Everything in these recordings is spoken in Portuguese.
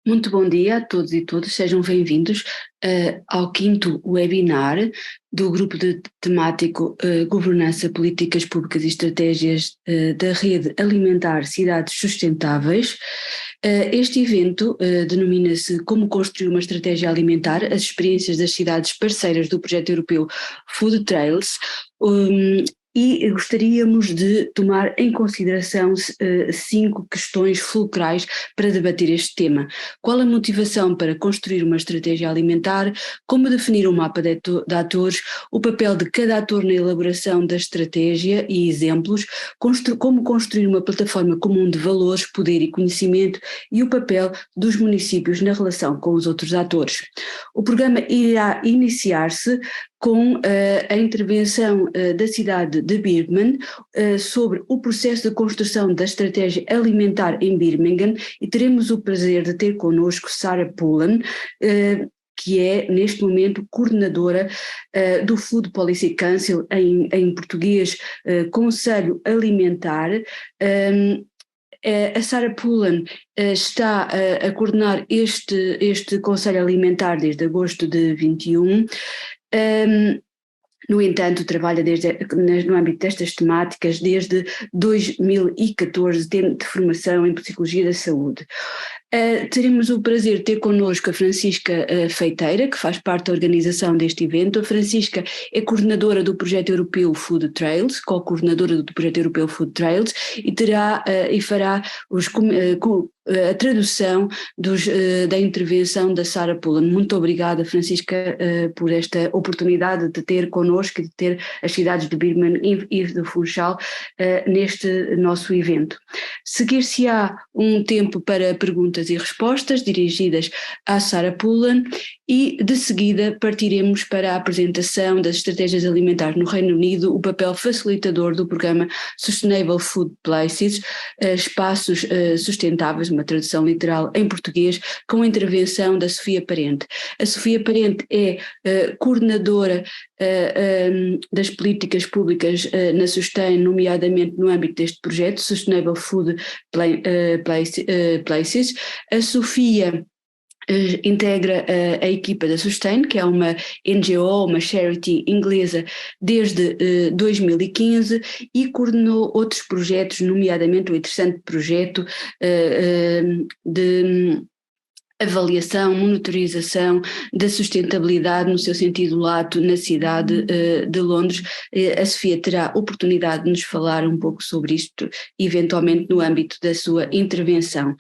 Muito bom dia a todos e todas, sejam bem-vindos ao quinto webinar do grupo de temático Governança, Políticas Públicas e Estratégias da Rede Alimentar Cidades Sustentáveis. Este evento denomina-se Como Construir uma Estratégia Alimentar, as experiências das cidades parceiras do projeto europeu Food Trails. E gostaríamos de tomar em consideração 5 questões fulcrais para debater este tema. Qual a motivação para construir uma estratégia alimentar? Como definir um mapa de atores? O papel de cada ator na elaboração da estratégia e exemplos? Como construir uma plataforma comum de valores, poder e conhecimento? E o papel dos municípios na relação com os outros atores. O programa irá iniciar-se com a intervenção da cidade de Birmingham sobre o processo de construção da estratégia alimentar em Birmingham, e teremos o prazer de ter connosco Sarah Pullen, que é neste momento coordenadora do Food Policy Council, em português Conselho Alimentar. A Sarah Pullen está a coordenar este Conselho Alimentar desde agosto de 21. No entanto, trabalha no âmbito destas temáticas desde 2014, tendo de formação em Psicologia da Saúde. Teremos o prazer de ter connosco a Francisca Feiteira, que faz parte da organização deste evento. A Francisca é coordenadora do projeto europeu Food Trails, co-coordenadora do projeto europeu Food Trails, e fará a tradução da intervenção da Sarah Pullen. Muito obrigada, Francisca, por esta oportunidade de ter connosco e de ter as cidades de Birmingham e de Funchal neste nosso evento. Seguir-se-á um tempo para perguntas e respostas dirigidas à Sarah Pullen e, de seguida, partiremos para a apresentação das estratégias alimentares no Reino Unido, o papel facilitador do programa Sustainable Food Places, espaços sustentáveis, uma tradução literal em português, com a intervenção da Sofia Parente. A Sofia Parente é coordenadora das políticas públicas na Sustain, nomeadamente no âmbito deste projeto, Sustainable Food Places. A Sofia integra a equipa da Sustain, que é uma NGO, uma charity inglesa, desde 2015, e coordenou outros projetos, nomeadamente o interessante projeto de avaliação, monitorização da sustentabilidade no seu sentido lato na cidade de Londres. A Sofia terá oportunidade de nos falar um pouco sobre isto, eventualmente no âmbito da sua intervenção.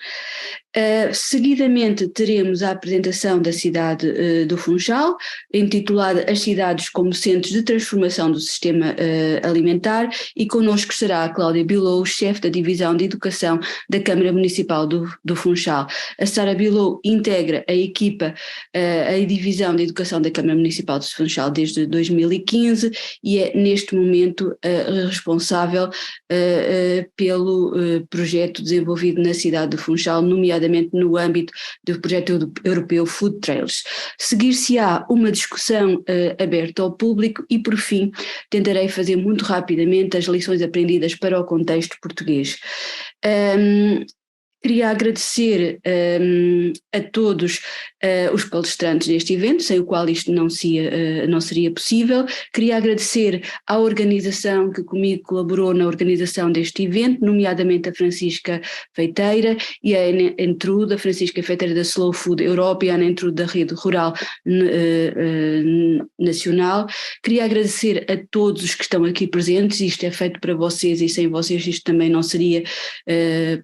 Seguidamente teremos a apresentação da cidade do Funchal, intitulada As Cidades como Centros de Transformação do Sistema Alimentar, e connosco será a Cláudia Bilou, chefe da Divisão de Educação da Câmara Municipal do Funchal. A Sara Bilou integra a equipa, a Divisão de Educação da Câmara Municipal de Funchal desde 2015 e é neste momento responsável pelo projeto desenvolvido na cidade de Funchal, nomeadamente no âmbito do projeto europeu Food Trails. Seguir-se-á uma discussão aberta ao público e, por fim, tentarei fazer muito rapidamente as lições aprendidas para o contexto português. Queria agradecer a todos os palestrantes deste evento, sem o qual isto não seria possível. Queria agradecer à organização que comigo colaborou na organização deste evento, nomeadamente a Francisca Feiteira e a Ana Entrude, a Francisca Feiteira da Slow Food Europa e a Ana Entrude da Rede Rural Nacional. Queria agradecer a todos os que estão aqui presentes. Isto é feito para vocês e sem vocês isto também não seria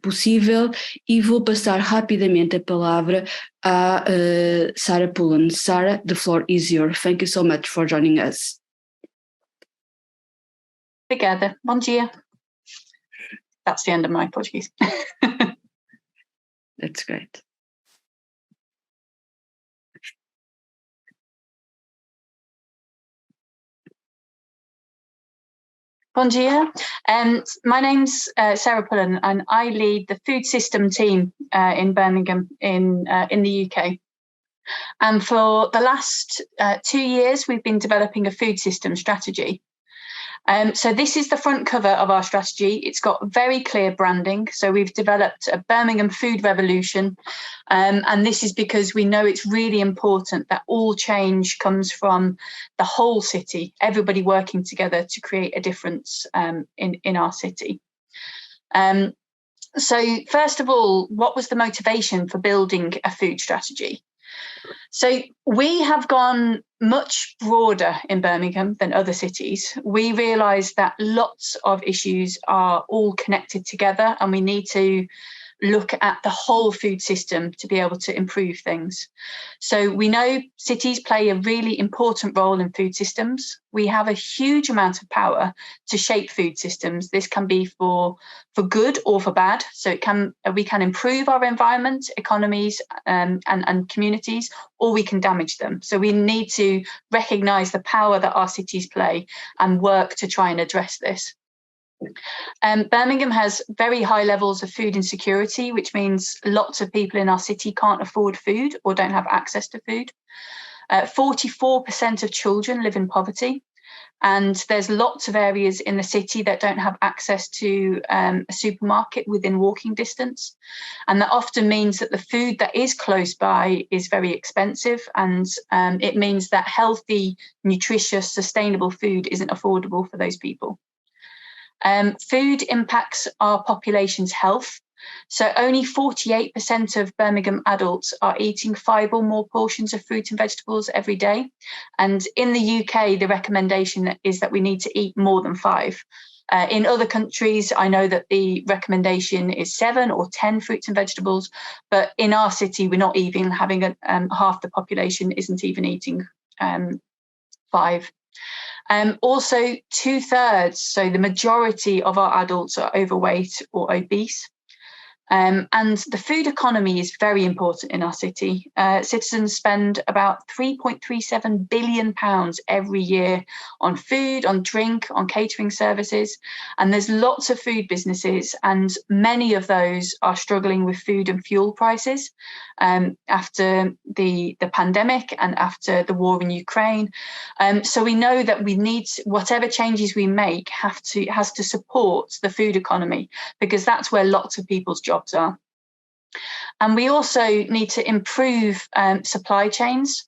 possível. E vou passar rapidamente a palavra a Sarah Pullen. Sarah, the floor is yours. Thank you so much for joining us. Obrigada. Bom dia. That's the end of my Portuguese. That's great. Bom dia. My name's Sarah Pullen, and I lead the food system team in Birmingham in the UK. And for the last 2 years, we've been developing a food system strategy. So this is the front cover of our strategy. It's got very clear branding. So we've developed a Birmingham Food Revolution. And this is because we know it's really important that all change comes from the whole city, everybody working together to create a difference in our city. So first of all, what was the motivation for building a food strategy? So we have gone much broader in Birmingham than other cities. We realise that lots of issues are all connected together, and we need to look at the whole food system to be able to improve things. So we know cities play a really important role in food systems. We have a huge amount of power to shape food systems. This can be for good or for bad. So we can improve our environment, economies, and communities, or we can damage them. So we need to recognise the power that our cities play and work to try and address this. Birmingham has very high levels of food insecurity, which means lots of people in our city can't afford food or don't have access to food. 44% of children live in poverty, and there's lots of areas in the city that don't have access to a supermarket within walking distance. And that often means that the food that is close by is very expensive, and it means that healthy, nutritious, sustainable food isn't affordable for those people. Food impacts our population's health. So only 48% of Birmingham adults are eating 5 or more portions of fruit and vegetables every day. And in the UK, the recommendation is that we need to eat more than 5. In other countries, I know that the recommendation is 7 or 10 fruits and vegetables, but in our city, we're not even having half the population isn't even eating 5. Also, 2/3, so the majority of our adults are overweight or obese. And the food economy is very important in our city. Citizens spend about £3.37 billion every year on food, on drink, on catering services. And there's lots of food businesses, and many of those are struggling with food and fuel prices after the pandemic and after the war in Ukraine. So we know that we need, whatever changes we make has to support the food economy, because that's where lots of people's jobs are. And we also need to improve supply chains.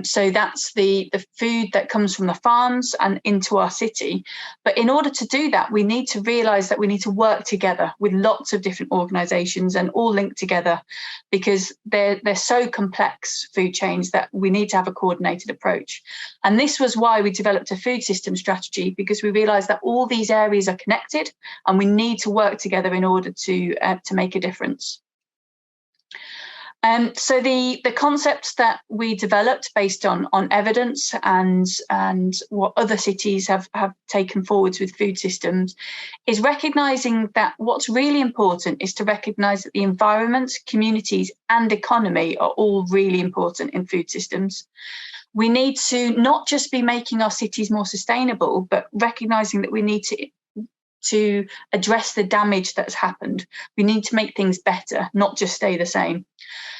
So that's the food that comes from the farms and into our city. But in order to do that, we need to realise that we need to work together with lots of different organisations and all linked together, because they're so complex, food chains, that we need to have a coordinated approach. And this was why we developed a food system strategy, because we realised that all these areas are connected and we need to work together in order to make a difference. So the concepts that we developed based on evidence and what other cities have taken forwards with food systems is recognising that what's really important is to recognise that the environment, communities and economy are all really important in food systems. We need to not just be making our cities more sustainable, but recognising that we need to address the damage that's happened. We need to make things better, not just stay the same.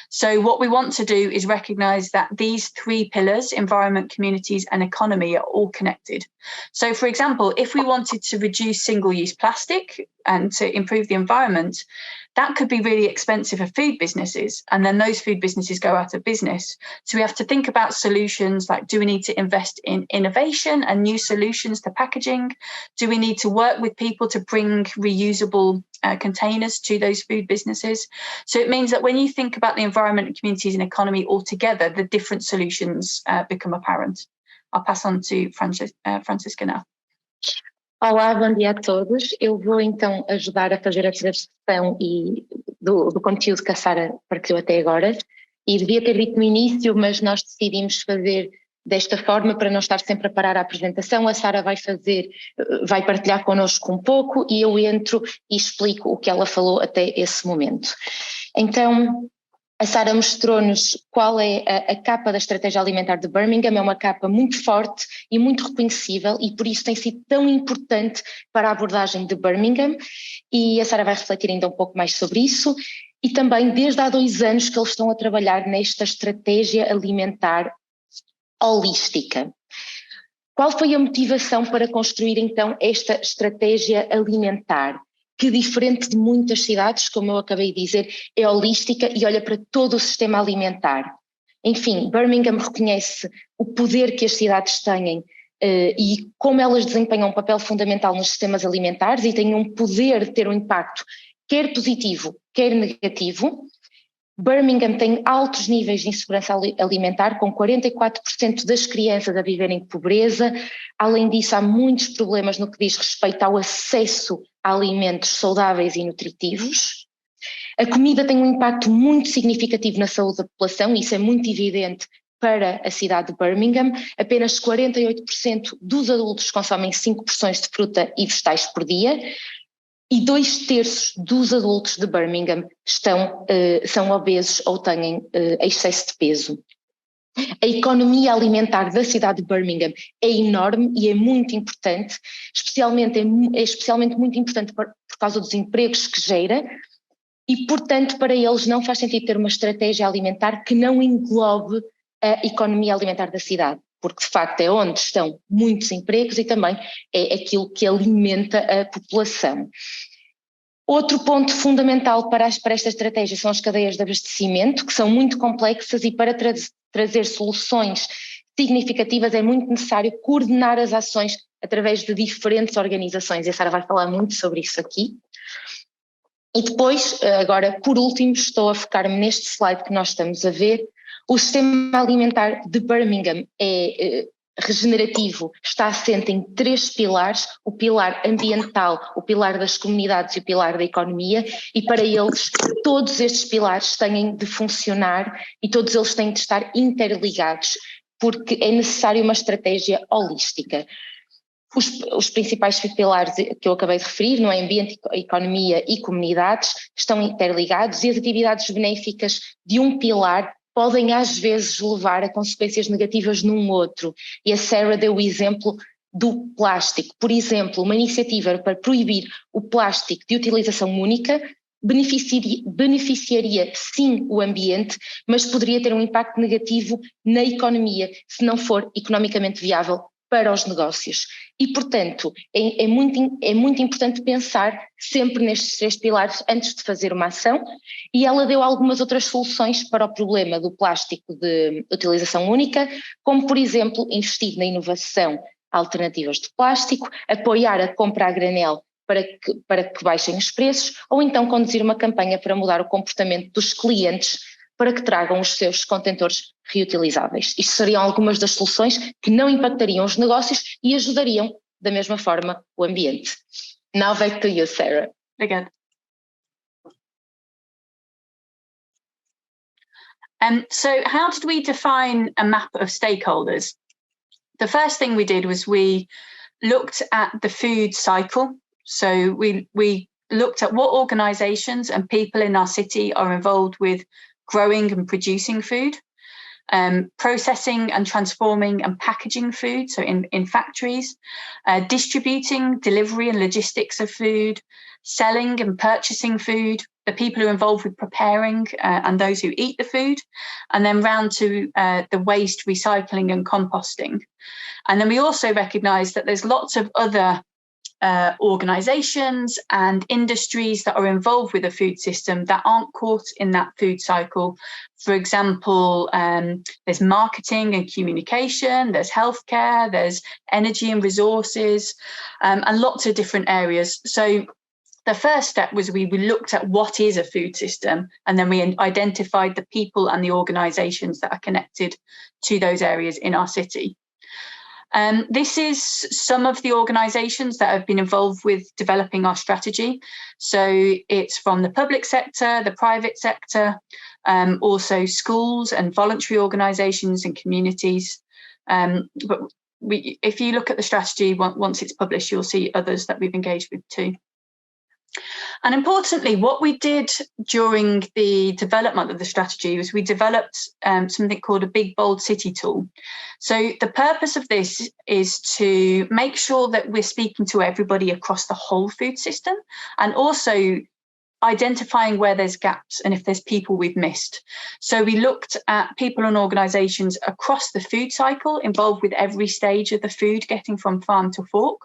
So what we want to do is recognise that these 3 pillars, environment, communities and economy, are all connected. So, for example, if we wanted to reduce single-use plastic and to improve the environment, that could be really expensive for food businesses, and then those food businesses go out of business. So we have to think about solutions like, do we need to invest in innovation and new solutions to packaging? Do we need to work with people to bring reusable containers to those food businesses? So it means that when you think about the environment, communities and economy all together, the different solutions become apparent. I'll pass on to Francisca now. Olá, bom dia a todos. Eu vou então ajudar a fazer a transcrição do conteúdo que a Sara partilhou até agora, e devia ter dito no início, mas nós decidimos fazer desta forma para não estar sempre a parar a apresentação. A Sara vai partilhar connosco um pouco e eu entro e explico o que ela falou até esse momento. Então, a Sara mostrou-nos qual é a capa da estratégia alimentar de Birmingham. É uma capa muito forte e muito reconhecível, e por isso tem sido tão importante para a abordagem de Birmingham, e a Sara vai refletir ainda um pouco mais sobre isso. E também desde há 2 anos que eles estão a trabalhar nesta estratégia alimentar holística. Qual foi a motivação para construir então esta estratégia alimentar? Que, diferente de muitas cidades, como eu acabei de dizer, é holística e olha para todo o sistema alimentar. Enfim, Birmingham reconhece o poder que as cidades têm e como elas desempenham um papel fundamental nos sistemas alimentares e têm um poder de ter um impacto quer positivo, quer negativo. Birmingham tem altos níveis de insegurança alimentar, com 44% das crianças a viverem em pobreza. Além disso, há muitos problemas no que diz respeito ao acesso a alimentos saudáveis e nutritivos. A comida tem um impacto muito significativo na saúde da população, e isso é muito evidente para a cidade de Birmingham. Apenas 48% dos adultos consomem 5 porções de fruta e vegetais por dia, e 2/3 dos adultos de Birmingham são obesos ou têm excesso de peso. A economia alimentar da cidade de Birmingham é enorme e é muito importante, é especialmente muito importante por causa dos empregos que gera, e, portanto, para eles não faz sentido ter uma estratégia alimentar que não englobe a economia alimentar da cidade, porque de facto é onde estão muitos empregos e também é aquilo que alimenta a população. Outro ponto fundamental para esta estratégia são as cadeias de abastecimento, que são muito complexas, e para trazer soluções significativas é muito necessário coordenar as ações através de diferentes organizações, e a Sara vai falar muito sobre isso aqui. E depois, agora por último, estou a focar-me neste slide que nós estamos a ver. O sistema alimentar de Birmingham é regenerativo, está assente em 3 pilares: o pilar ambiental, o pilar das comunidades e o pilar da economia, e para eles todos estes pilares têm de funcionar e todos eles têm de estar interligados, porque é necessário uma estratégia holística. Os principais pilares que eu acabei de referir, no ambiente, economia e comunidades, estão interligados, e as atividades benéficas de um pilar podem às vezes levar a consequências negativas num outro. E a Sarah deu o exemplo do plástico. Por exemplo, uma iniciativa para proibir o plástico de utilização única beneficiaria sim o ambiente, mas poderia ter um impacto negativo na economia, se não for economicamente viável para os negócios. E, portanto, é muito importante pensar sempre nestes 3 pilares antes de fazer uma ação, e ela deu algumas outras soluções para o problema do plástico de utilização única, como, por exemplo, investir na inovação alternativas de plástico, apoiar a compra a granel para que baixem os preços, ou então conduzir uma campanha para mudar o comportamento dos clientes para que tragam os seus contentores reutilizáveis. Isto seriam algumas das soluções que não impactariam os negócios e ajudariam da mesma forma o ambiente. Now back to you, Sarah. Obrigada. So how did we define a map of stakeholders? The first thing we did was we looked at the food cycle. So we looked at what organisations and people in our city are involved with growing and producing food, processing and transforming and packaging food, so in factories, distributing, delivery and logistics of food, selling and purchasing food, the people who are involved with preparing and those who eat the food, and then round to the waste, recycling and composting. And then we also recognise that there's lots of other organisations and industries that are involved with the food system that aren't caught in that food cycle. For example, there's marketing and communication, there's healthcare, there's energy and resources, and lots of different areas. So the first step was we looked at what is a food system, and then we identified the people and the organisations that are connected to those areas in our city. This is some of the organisations that have been involved with developing our strategy. So it's from the public sector, the private sector, also schools and voluntary organisations and communities. But if you look at the strategy, once it's published, you'll see others that we've engaged with too. And importantly, what we did during the development of the strategy was we developed something called a Big Bold City tool. So the purpose of this is to make sure that we're speaking to everybody across the whole food system, and also identifying where there's gaps and if there's people we've missed. So we looked at people and organisations across the food cycle, involved with every stage of the food getting from farm to fork.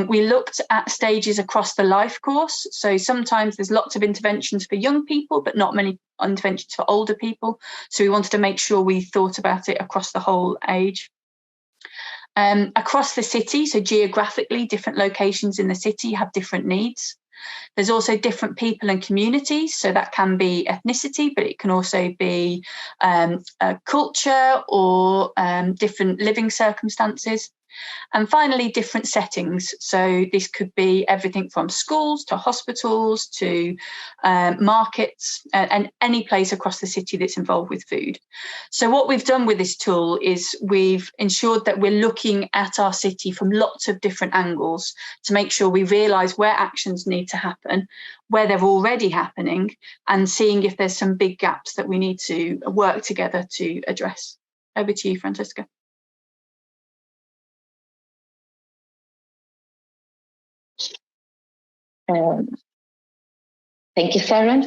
We looked at stages across the life course. So sometimes there's lots of interventions for young people, but not many interventions for older people. So we wanted to make sure we thought about it across the whole age. Across the city, so geographically, different locations in the city have different needs. There's also different people and communities, so that can be ethnicity, but it can also be culture or different living circumstances. And finally, different settings. So this could be everything from schools to hospitals to markets and any place across the city that's involved with food. So what we've done with this tool is we've ensured that we're looking at our city from lots of different angles to make sure we realise where actions need to happen, where they're already happening, and seeing if there's some big gaps that we need to work together to address. Over to you, Francesca. Thank you, Sarah.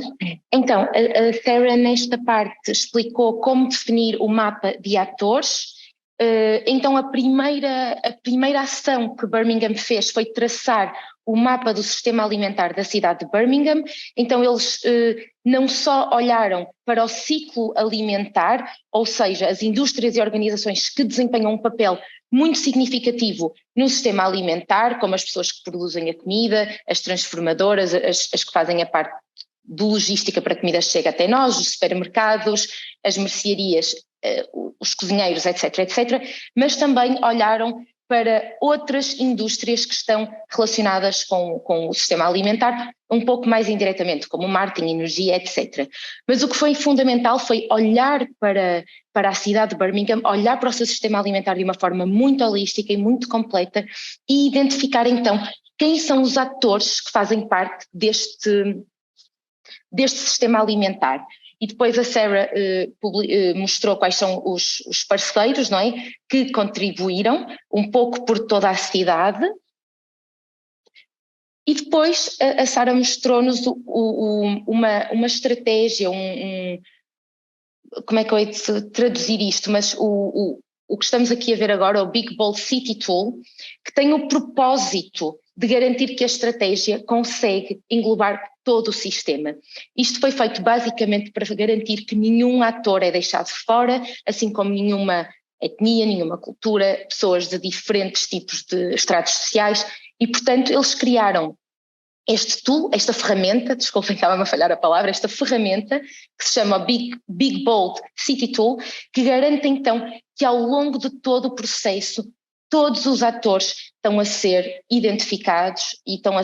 Então, a Sarah nesta parte explicou como definir o mapa de atores. Então, a primeira ação que Birmingham fez foi traçar o mapa do sistema alimentar da cidade de Birmingham. Então, eles não só olharam para o ciclo alimentar, ou seja, as indústrias e organizações que desempenham um papel muito significativo no sistema alimentar, como as pessoas que produzem a comida, as transformadoras, as que fazem a parte de logística para a comida chegar até nós, os supermercados, as mercearias, os cozinheiros, etc., etc., mas também olharam para outras indústrias que estão relacionadas com o sistema alimentar, um pouco mais indiretamente, como marketing, energia, etc. Mas o que foi fundamental foi olhar para a cidade de Birmingham, olhar para o seu sistema alimentar de uma forma muito holística e muito completa e identificar então quem são os atores que fazem parte deste sistema alimentar. E depois a Sarah mostrou quais são os parceiros, não é, que contribuíram um pouco por toda a cidade. E depois a Sarah mostrou-nos uma estratégia, como é que eu hei de traduzir isto, mas o que estamos aqui a ver agora, o Big Bold City Tool, que tem o propósito de garantir que a estratégia consegue englobar todo o sistema. Isto foi feito basicamente para garantir que nenhum ator é deixado fora, assim como nenhuma etnia, nenhuma cultura, pessoas de diferentes tipos de estratos sociais, e portanto eles criaram este tool, esta ferramenta, desculpem, estava-me a falhar a palavra, esta ferramenta que se chama Big Bold City Tool, que garante então que ao longo de todo o processo todos os atores estão a ser identificados e estão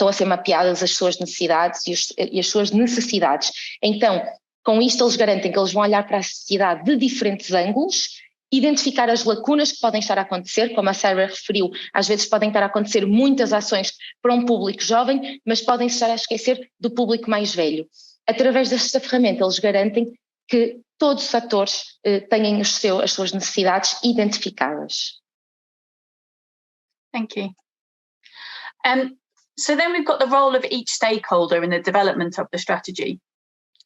a ser mapeadas as suas necessidades e as suas necessidades. Então, com isto eles garantem que eles vão olhar para a sociedade de diferentes ângulos, identificar as lacunas que podem estar a acontecer, como a Sarah referiu, às vezes podem estar a acontecer muitas ações para um público jovem, mas podem estar a esquecer do público mais velho. Através desta ferramenta eles garantem que todos os atores têm as suas necessidades identificadas. Thank you. So then we've got the role of each stakeholder in the development of the strategy.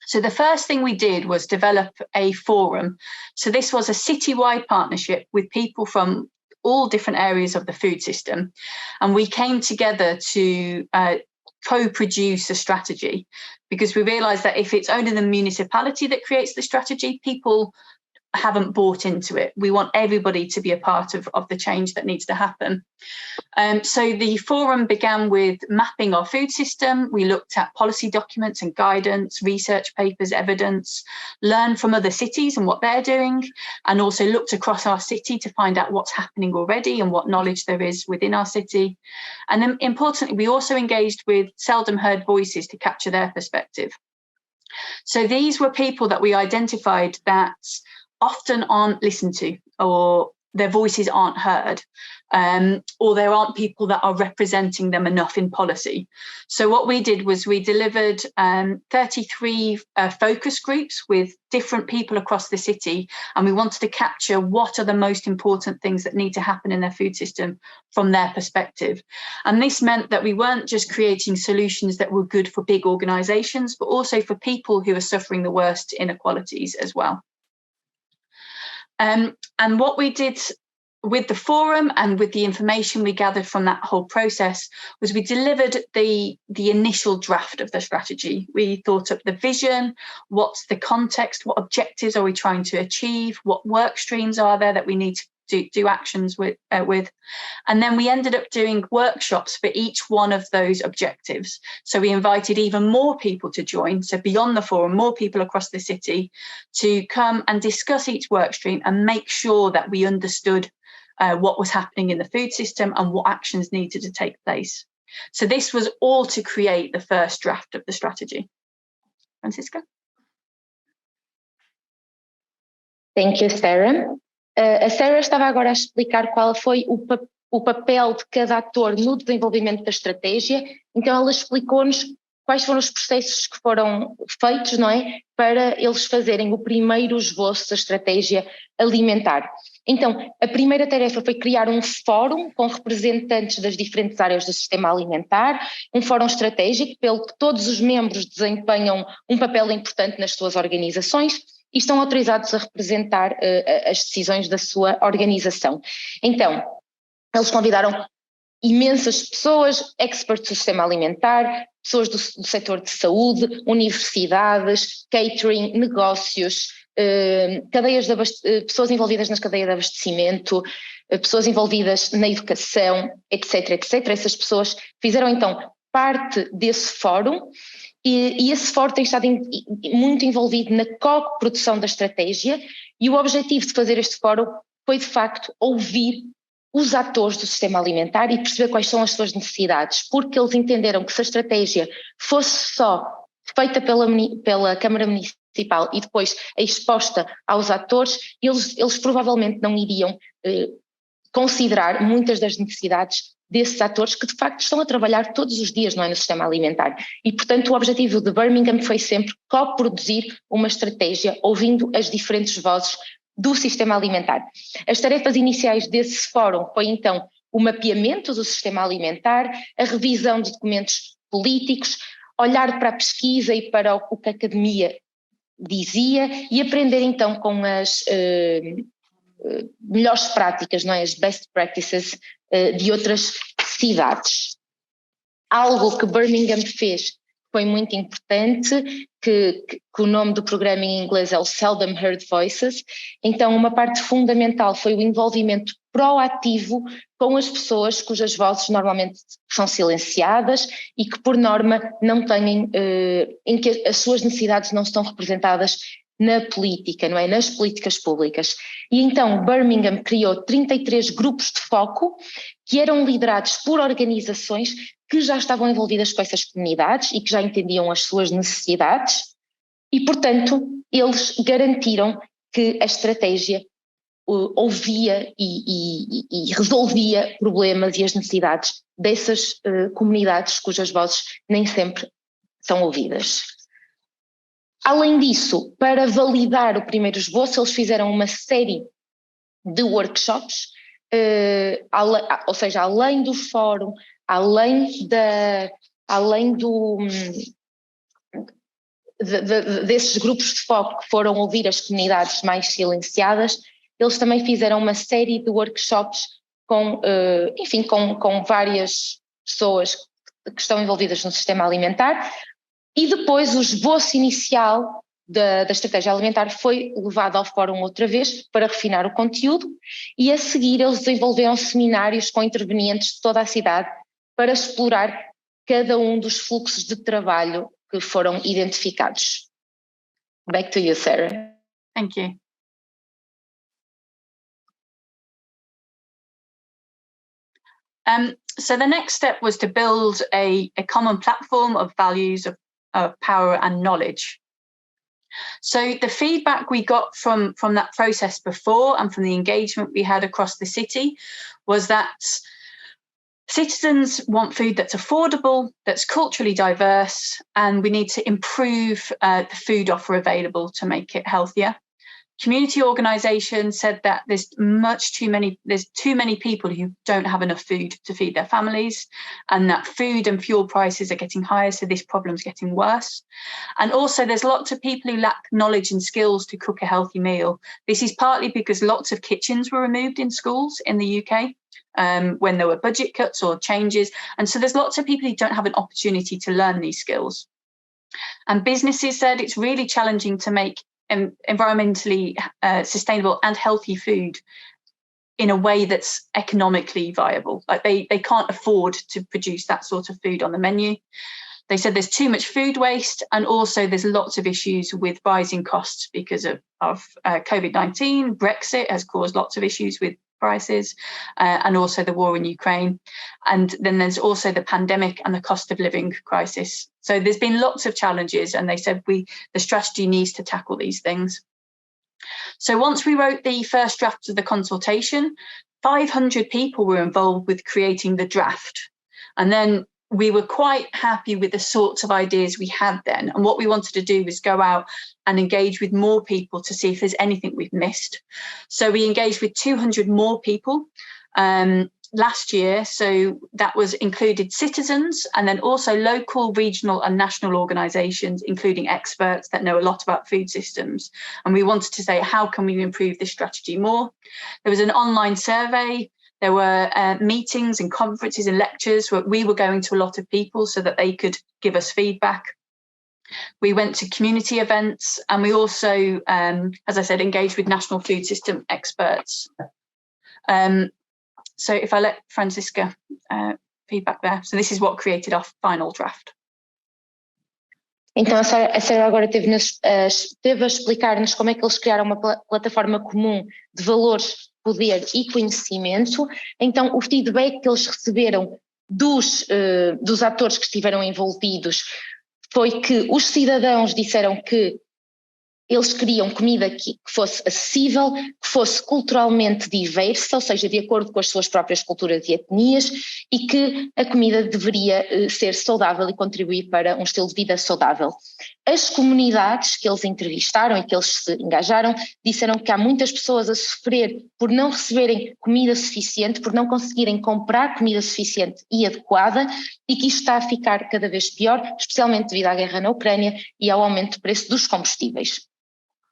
So the first thing we did was develop a forum. So this was a citywide partnership with people from all different areas of the food system. And we came together to co-produce a strategy because we realised that if it's only the municipality that creates the strategy, people haven't bought into it. We want everybody to be a part of the change that needs to happen. So the forum began with mapping our food system. We looked at policy documents and guidance, research papers, evidence, learned from other cities and what they're doing, and also looked across our city to find out what's happening already and what knowledge there is within our city. And then importantly, we also engaged with seldom heard voices to capture their perspective. So these were people that we identified that often aren't listened to or their voices aren't heard, or there aren't people that are representing them enough in policy. So what we did was we delivered 33 focus groups with different people across the city, and we wanted to capture what are the most important things that need to happen in their food system from their perspective. And this meant that we weren't just creating solutions that were good for big organisations, but also for people who are suffering the worst inequalities as well. And what we did with the forum and with the information we gathered from that whole process was we delivered the initial draft of the strategy. We thought up the vision, what's the context, what objectives are we trying to achieve, what work streams are there that we need to do actions with. And then we ended up doing workshops for each one of those objectives. So we invited even more people to join. So beyond the forum, more people across the city to come and discuss each work stream and make sure that we understood what was happening in the food system and what actions needed to take place. So this was all to create the first draft of the strategy. Francisca? Thank you, Sarah. A Sarah estava agora a explicar qual foi o papel de cada ator no desenvolvimento da estratégia, então ela explicou-nos quais foram os processos que foram feitos, não é, para eles fazerem o primeiro esboço da estratégia alimentar. Então, a primeira tarefa foi criar um fórum com representantes das diferentes áreas do sistema alimentar, um fórum estratégico pelo que todos os membros desempenham um papel importante nas suas organizações e estão autorizados a representar as decisões da sua organização. Então, eles convidaram imensas pessoas, experts do sistema alimentar, pessoas do setor de saúde, universidades, catering, negócios, pessoas envolvidas nas cadeias de abastecimento, pessoas envolvidas na educação, etc, etc. Essas pessoas fizeram então parte desse fórum e esse fórum tem estado muito envolvido na co-produção da estratégia e o objetivo de fazer este fórum foi de facto ouvir os atores do sistema alimentar e perceber quais são as suas necessidades, porque eles entenderam que se a estratégia fosse só feita pela Câmara Municipal e depois exposta aos atores, eles provavelmente não iriam considerar muitas das necessidades desses atores que de facto estão a trabalhar todos os dias, não é, no sistema alimentar. E portanto o objetivo de Birmingham foi sempre co-produzir uma estratégia ouvindo as diferentes vozes do sistema alimentar. As tarefas iniciais desse fórum foi então o mapeamento do sistema alimentar, a revisão de documentos políticos, olhar para a pesquisa e para o que a academia dizia e aprender então com as melhores práticas, não é? As best practices de outras cidades. Algo que Birmingham fez foi muito importante, que o nome do programa em inglês é o Seldom Heard Voices, então uma parte fundamental foi o envolvimento proativo com as pessoas cujas vozes normalmente são silenciadas e que por norma não têm, em que as suas necessidades não estão representadas na política, não é? Nas políticas públicas. E então Birmingham criou 33 grupos de foco que eram liderados por organizações que já estavam envolvidas com essas comunidades e que já entendiam as suas necessidades e, portanto, eles garantiram que a estratégia ouvia e resolvia problemas e as necessidades dessas comunidades cujas vozes nem sempre são ouvidas. Além disso, para validar o primeiro esboço, eles fizeram uma série de workshops, ou seja, além do fórum, desses grupos de foco que foram ouvir as comunidades mais silenciadas, eles também fizeram uma série de workshops com várias pessoas que estão envolvidas no sistema alimentar e depois o esboço inicial da estratégia alimentar foi levado ao fórum outra vez para refinar o conteúdo e a seguir eles desenvolveram seminários com intervenientes de toda a cidade para explorar cada um dos fluxos de trabalho que foram identificados. Back to you, Sarah. Thank you. So the next step was to build a common platform of values of power and knowledge. So the feedback we got from that process before and from the engagement we had across the city was that citizens want food that's affordable, that's culturally diverse, and we need to improve the food offer available to make it healthier. Community organisations said that there's too many people who don't have enough food to feed their families, and that food and fuel prices are getting higher, so this problem's getting worse. And also there's lots of people who lack knowledge and skills to cook a healthy meal. This is partly because lots of kitchens were removed in schools in the UK when there were budget cuts or changes, and so there's lots of people who don't have an opportunity to learn these skills. And businesses said it's really challenging to make environmentally sustainable and healthy food in a way that's economically viable. Like they can't afford to produce that sort of food on the menu. They said there's too much food waste, and also there's lots of issues with rising costs because of COVID-19. Brexit has caused lots of issues with prices, and also the war in Ukraine. And then there's also the pandemic and the cost of living crisis. So there's been lots of challenges, and they said the strategy needs to tackle these things. So once we wrote the first draft of the consultation, 500 people were involved with creating the draft. And then we were quite happy with the sorts of ideas we had then. And what we wanted to do was go out and engage with more people to see if there's anything we've missed. So we engaged with 200 more people last year. So that was included citizens, and then also local, regional and national organisations, including experts that know a lot about food systems. And we wanted to say, how can we improve this strategy more? There was an online survey. There were meetings and conferences and lectures where we were going to a lot of people so that they could give us feedback. We went to community events, and we also, as I said, engaged with national food system experts. So if I let Francisca feedback there. So this is what created our final draft. Então a Sarah agora teve a explicar-nos como é que eles criaram uma plataforma comum de valores, poder e conhecimento. Então o feedback que eles receberam dos atores que estiveram envolvidos foi que os cidadãos disseram que eles queriam comida que fosse acessível, que fosse culturalmente diversa, ou seja, de acordo com as suas próprias culturas e etnias, e que a comida deveria ser saudável e contribuir para um estilo de vida saudável. As comunidades que eles entrevistaram e que eles se engajaram disseram que há muitas pessoas a sofrer por não receberem comida suficiente, por não conseguirem comprar comida suficiente e adequada, e que isto está a ficar cada vez pior, especialmente devido à guerra na Ucrânia e ao aumento do preço dos combustíveis.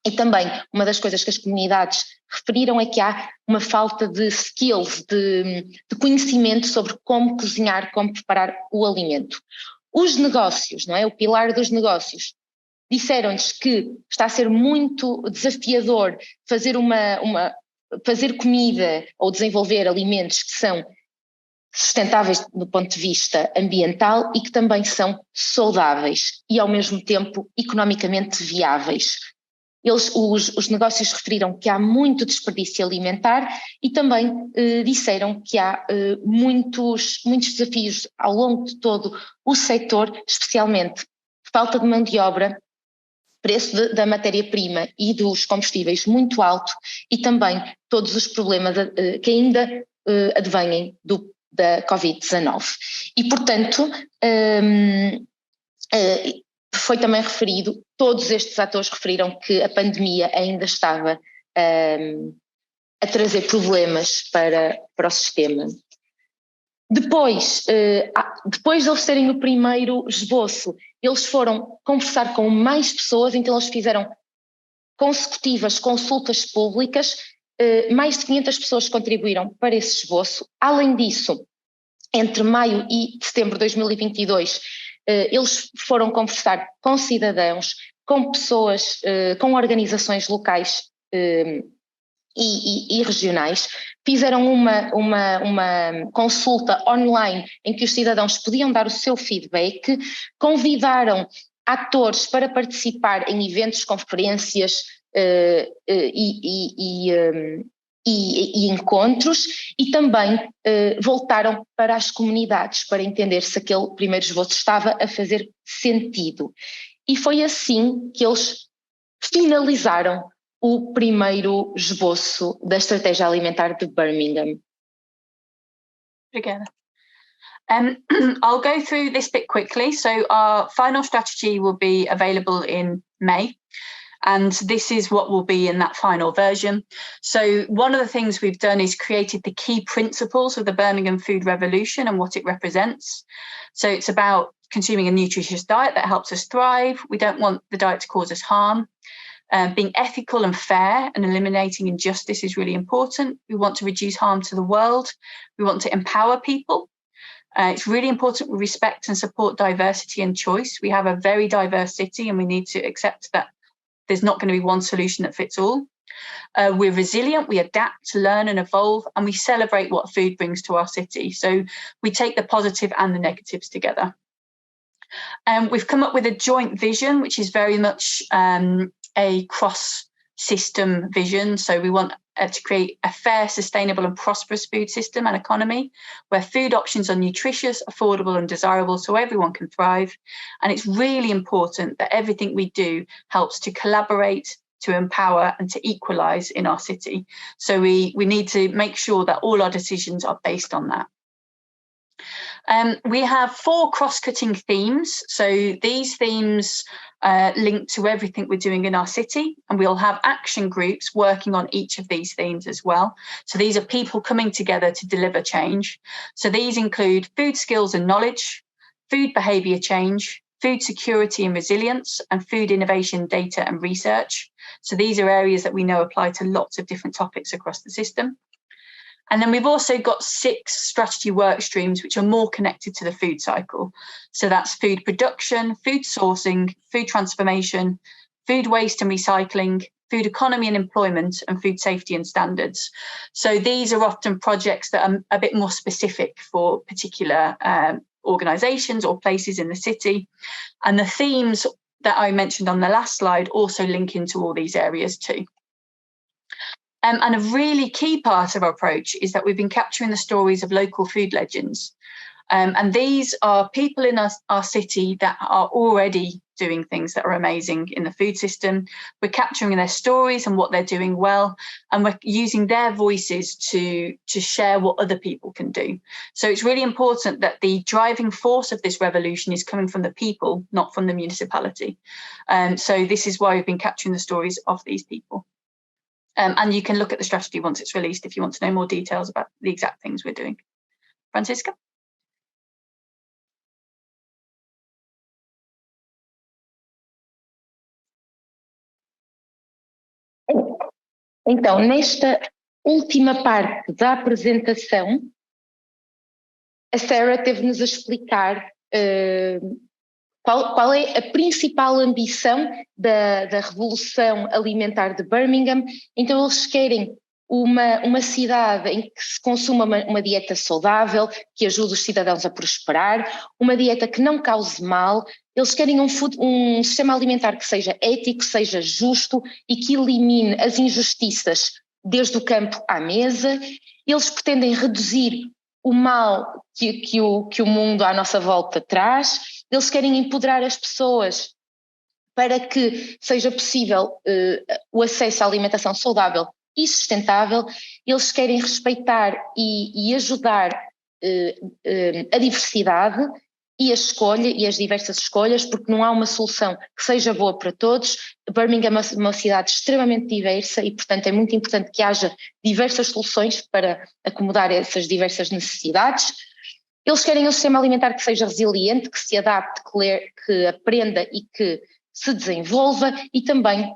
E também, uma das coisas que as comunidades referiram é que há uma falta de skills, de conhecimento sobre como cozinhar, como preparar o alimento. Os negócios, não é? O pilar dos negócios, disseram-nos que está a ser muito desafiador fazer comida ou desenvolver alimentos que são sustentáveis do ponto de vista ambiental e que também são saudáveis e, ao mesmo tempo, economicamente viáveis. Os negócios referiram que há muito desperdício alimentar e também disseram que há muitos desafios ao longo de todo o setor, especialmente falta de mão de obra, preço da matéria-prima e dos combustíveis muito alto, e também todos os problemas que ainda advêm da Covid-19. E, portanto, foi também referido, todos estes atores referiram que a pandemia ainda estava a trazer problemas para o sistema. Depois de eles terem o primeiro esboço, eles foram conversar com mais pessoas, então eles fizeram consecutivas consultas públicas, mais de 500 pessoas contribuíram para esse esboço. Além disso, entre maio e setembro de 2022, eles foram conversar com cidadãos, com pessoas, com organizações locais e regionais, fizeram uma consulta online em que os cidadãos podiam dar o seu feedback, convidaram atores para participar em eventos, conferências e encontros, e também voltaram para as comunidades para entender se aquele primeiro esboço estava a fazer sentido. E foi assim que eles finalizaram o primeiro esboço da estratégia alimentar de Birmingham. Obrigada. I'll go through this bit quickly. So our final strategy will be available in May. And this is what will be in that final version. So one of the things we've done is created the key principles of the Birmingham Food Revolution and what it represents. So it's about consuming a nutritious diet that helps us thrive. We don't want the diet to cause us harm. Being ethical and fair and eliminating injustice is really important. We want to reduce harm to the world. We want to empower people. It's really important we respect and support diversity and choice. We have a very diverse city and we need to accept that there's not going to be one solution that fits all. We're resilient, we adapt, learn and evolve, and we celebrate what food brings to our city. So we take the positive and the negatives together. We've come up with a joint vision, which is very much a cross-system vision. So we want to create a fair, sustainable and prosperous food system and economy where food options are nutritious, affordable and desirable so everyone can thrive. And it's really important that everything we do helps to collaborate, to empower and to equalise in our city. So we need to make sure that all our decisions are based on that. We have 4 cross-cutting themes. So these themes link to everything we're doing in our city, and we'll have action groups working on each of these themes as well. So these are people coming together to deliver change. So these include food skills and knowledge, food behaviour change, food security and resilience, and food innovation, data and research. So these are areas that we know apply to lots of different topics across the system. And then we've also got 6 strategy work streams which are more connected to the food cycle. So that's food production, food sourcing, food transformation, food waste and recycling, food economy and employment, and food safety and standards. So these are often projects that are a bit more specific for particular organisations or places in the city. And the themes that I mentioned on the last slide also link into all these areas too. And a really key part of our approach is that we've been capturing the stories of local food legends. And these are people in our city that are already doing things that are amazing in the food system. We're capturing their stories and what they're doing well, and we're using their voices to share what other people can do. So it's really important that the driving force of this revolution is coming from the people, not from the municipality. So this is why we've been capturing the stories of these people. And you can look at the strategy once it's released if you want to know more details about the exact things we're doing. Francisca? Então, nesta última parte da apresentação, a Sarah teve-nos a explicar qual é a principal ambição da Revolução Alimentar de Birmingham. Então eles querem uma cidade em que se consuma uma dieta saudável, que ajude os cidadãos a prosperar, uma dieta que não cause mal. Eles querem um sistema alimentar que seja ético, seja justo e que elimine as injustiças desde o campo à mesa. Eles pretendem reduzir o mal que o mundo à nossa volta traz. Eles querem empoderar as pessoas para que seja possível o acesso à alimentação saudável e sustentável. Eles querem respeitar e ajudar a diversidade e a escolha e as diversas escolhas, porque não há uma solução que seja boa para todos. Birmingham é uma cidade extremamente diversa e, portanto, é muito importante que haja diversas soluções para acomodar essas diversas necessidades. Eles querem um sistema alimentar que seja resiliente, que se adapte, que aprenda e que se desenvolva, e também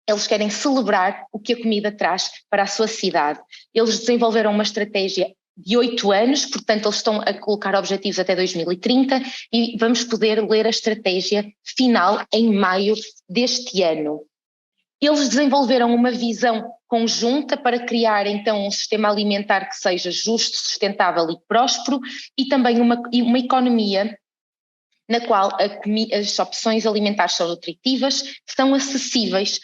eles querem celebrar o que a comida traz para a sua cidade. Eles desenvolveram uma estratégia de 8 anos, portanto eles estão a colocar objetivos até 2030 e vamos poder ler a estratégia final em maio deste ano. Eles desenvolveram uma visão conjunta para criar então um sistema alimentar que seja justo, sustentável e próspero, e também uma economia na qual as opções alimentares são nutritivas, são acessíveis,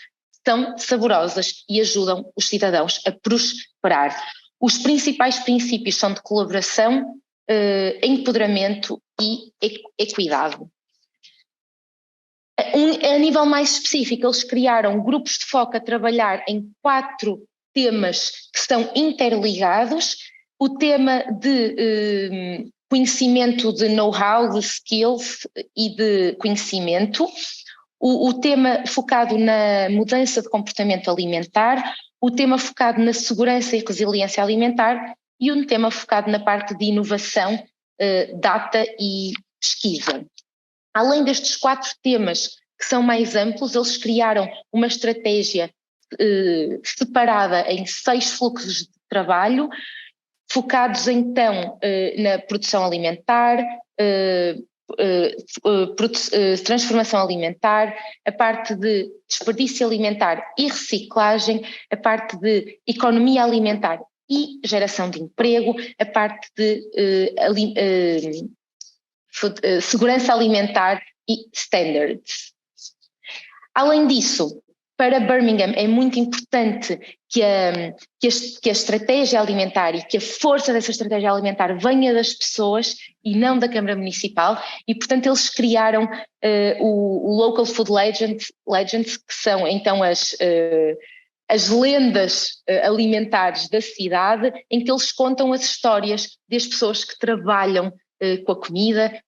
são saborosas e ajudam os cidadãos a prosperar. Os principais princípios são de colaboração, empoderamento e equidade. A nível mais específico, eles criaram grupos de foco a trabalhar em 4 temas que estão interligados. O tema de conhecimento, de know-how, de skills e de conhecimento. O tema focado na mudança de comportamento alimentar. O tema focado na segurança e resiliência alimentar. E um tema focado na parte de inovação, data e pesquisa. Além destes 4 temas que são mais amplos, eles criaram uma estratégia separada em 6 fluxos de trabalho, focados então na produção alimentar, transformação alimentar, a parte de desperdício alimentar e reciclagem, a parte de economia alimentar e geração de emprego, a parte de segurança alimentar e standards. Além disso, para Birmingham é muito importante que a estratégia alimentar e que a força dessa estratégia alimentar venha das pessoas e não da Câmara Municipal, e portanto eles criaram o Local Food Legends, que são então as lendas alimentares da cidade, em que eles contam as histórias das pessoas que trabalham com a comida,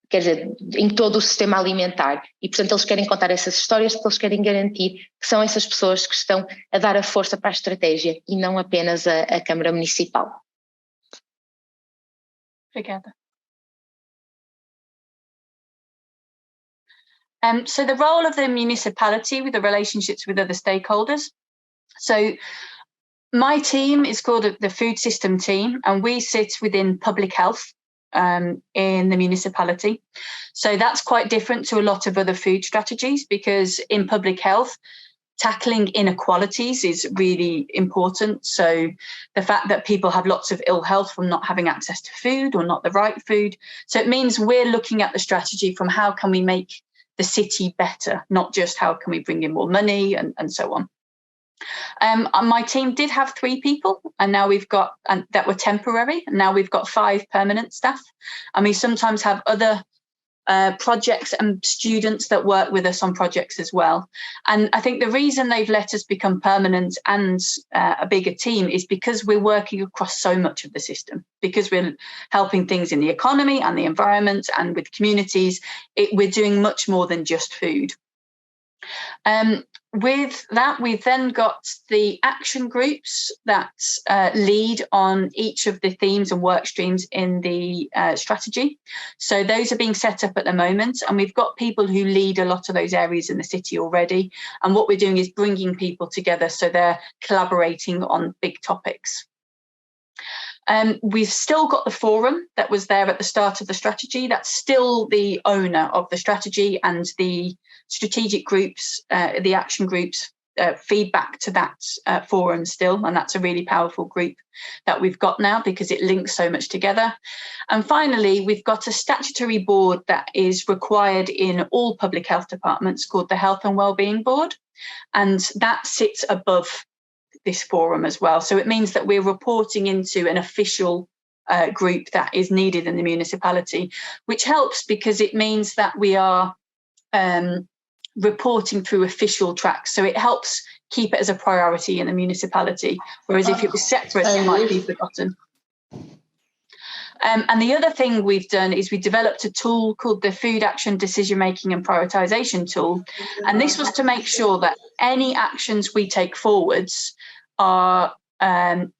quer dizer, em todo o sistema alimentar. E, portanto, eles querem contar essas histórias porque eles querem garantir que são essas pessoas que estão a dar a força para a estratégia e não apenas a Câmara Municipal. Obrigada. So the role of the municipality with the relationships with other stakeholders. So my team is called the Food System Team, and we sit within public health in the municipality. So that's quite different to a lot of other food strategies, because in public health, tackling inequalities is really important. So the fact that people have lots of ill health from not having access to food or not the right food. So it means we're looking at the strategy from how can we make the city better, not just how can we bring in more money and so on. My team did have 3 people, and now we've got, and that were temporary, and now we've got 5 permanent staff. And we sometimes have other projects and students that work with us on projects as well. And I think the reason they've let us become permanent and a bigger team is because we're working across so much of the system, because we're helping things in the economy and the environment and with communities. We're doing much more than just food. With that, we've then got the action groups that lead on each of the themes and work streams in the strategy. So those are being set up at the moment, and we've got people who lead a lot of those areas in the city already. And what we're doing is bringing people together so they're collaborating on big topics. We've still got the forum that was there at the start of the strategy. That's still the owner of the strategy, and the strategic groups, the action groups, feedback to that forum still. And that's a really powerful group that we've got now because it links so much together. And finally, we've got a statutory board that is required in all public health departments called the Health and Wellbeing Board. And that sits above this forum as well. So it means that we're reporting into an official group that is needed in the municipality, which helps because it means that we are reporting through official tracks. So it helps keep it as a priority in the municipality, whereas if it was separate, it might be forgotten. And the other thing we've done is we developed a tool called the Food Action Decision Making and Prioritisation Tool. And this was to make sure that any actions we take forwards are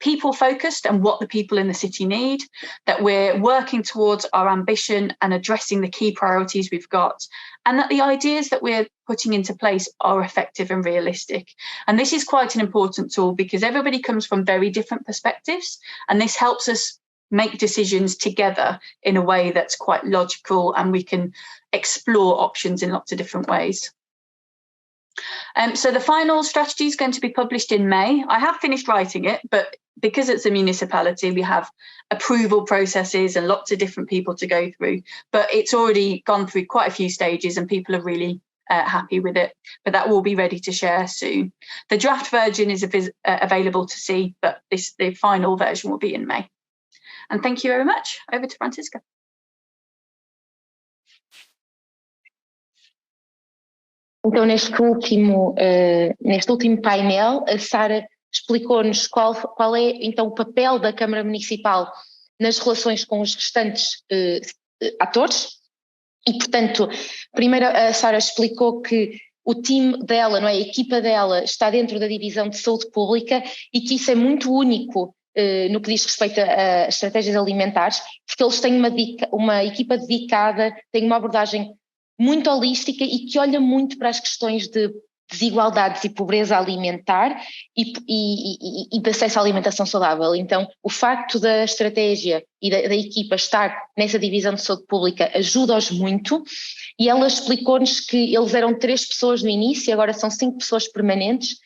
people focused and what the people in the city need, that we're working towards our ambition and addressing the key priorities we've got, and that the ideas that we're putting into place are effective and realistic. And this is quite an important tool because everybody comes from very different perspectives, and this helps us make decisions together in a way that's quite logical, and we can explore options in lots of different ways. So the final strategy is going to be published in May. I have finished writing it, but because it's a municipality, we have approval processes and lots of different people to go through. But it's already gone through quite a few stages and people are really happy with it. But that will be ready to share soon. The draft version is available to see, but the final version will be in May. And thank you very much. Over to Francisca. Então, neste último painel, a Sara explicou-nos qual é então o papel da Câmara Municipal nas relações com os restantes atores e, portanto, primeiro a Sara explicou que o time dela, não é, a equipa dela está dentro da divisão de saúde pública e que isso é muito único no que diz respeito a estratégias alimentares, porque eles têm uma equipa dedicada, têm uma abordagem muito holística e que olha muito para as questões de desigualdades e pobreza alimentar e de acesso à alimentação saudável. Então, o facto da estratégia e da equipa estar nessa divisão de saúde pública ajuda-os muito, e ela explicou-nos que eles eram 3 pessoas no início, agora são 5 pessoas permanentes,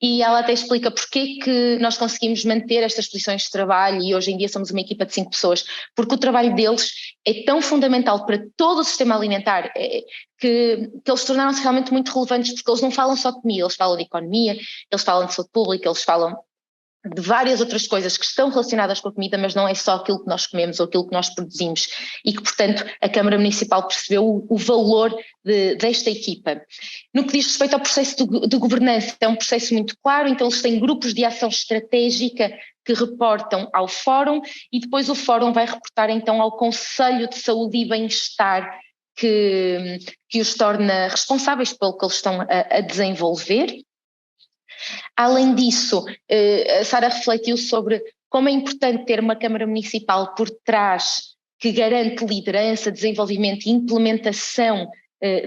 e ela até explica porque que nós conseguimos manter estas posições de trabalho e hoje em dia somos uma equipa de 5 pessoas, porque o trabalho deles é tão fundamental para todo o sistema alimentar que eles tornaram-se realmente muito relevantes, porque eles não falam só de comida, eles falam de economia, eles falam de saúde pública, eles falam de várias outras coisas que estão relacionadas com a comida, mas não é só aquilo que nós comemos ou aquilo que nós produzimos, e que, portanto, a Câmara Municipal percebeu o valor desta equipa. No que diz respeito ao processo de governança, é um processo muito claro, então eles têm grupos de ação estratégica que reportam ao Fórum e depois o Fórum vai reportar então ao Conselho de Saúde e Bem-Estar que os torna responsáveis pelo que eles estão a desenvolver. Além disso, a Sara refletiu sobre como é importante ter uma Câmara Municipal por trás que garante liderança, desenvolvimento e implementação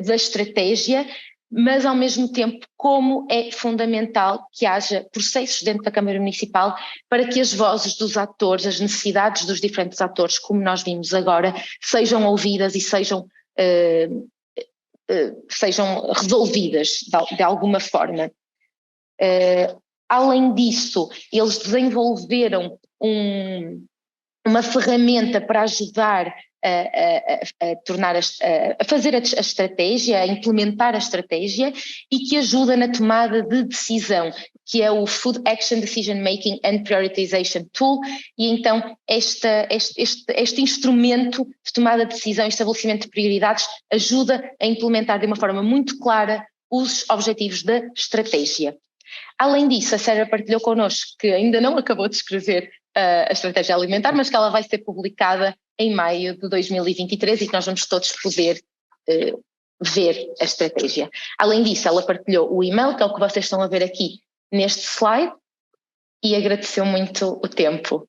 da estratégia, mas ao mesmo tempo como é fundamental que haja processos dentro da Câmara Municipal para que as vozes dos atores, as necessidades dos diferentes atores, como nós vimos agora, sejam ouvidas e sejam resolvidas de alguma forma. Além disso, eles desenvolveram uma ferramenta para ajudar a fazer a estratégia, a implementar a estratégia e que ajuda na tomada de decisão, que é o Food Action Decision Making and Prioritization Tool, e então este instrumento de tomada de decisão e estabelecimento de prioridades ajuda a implementar de uma forma muito clara os objetivos da estratégia. Além disso, a Sara partilhou connosco que ainda não acabou de escrever a estratégia alimentar, mas que ela vai ser publicada em maio de 2023 e que nós vamos todos poder ver a estratégia. Além disso, ela partilhou o e-mail, que é o que vocês estão a ver aqui neste slide, e agradeceu muito o tempo.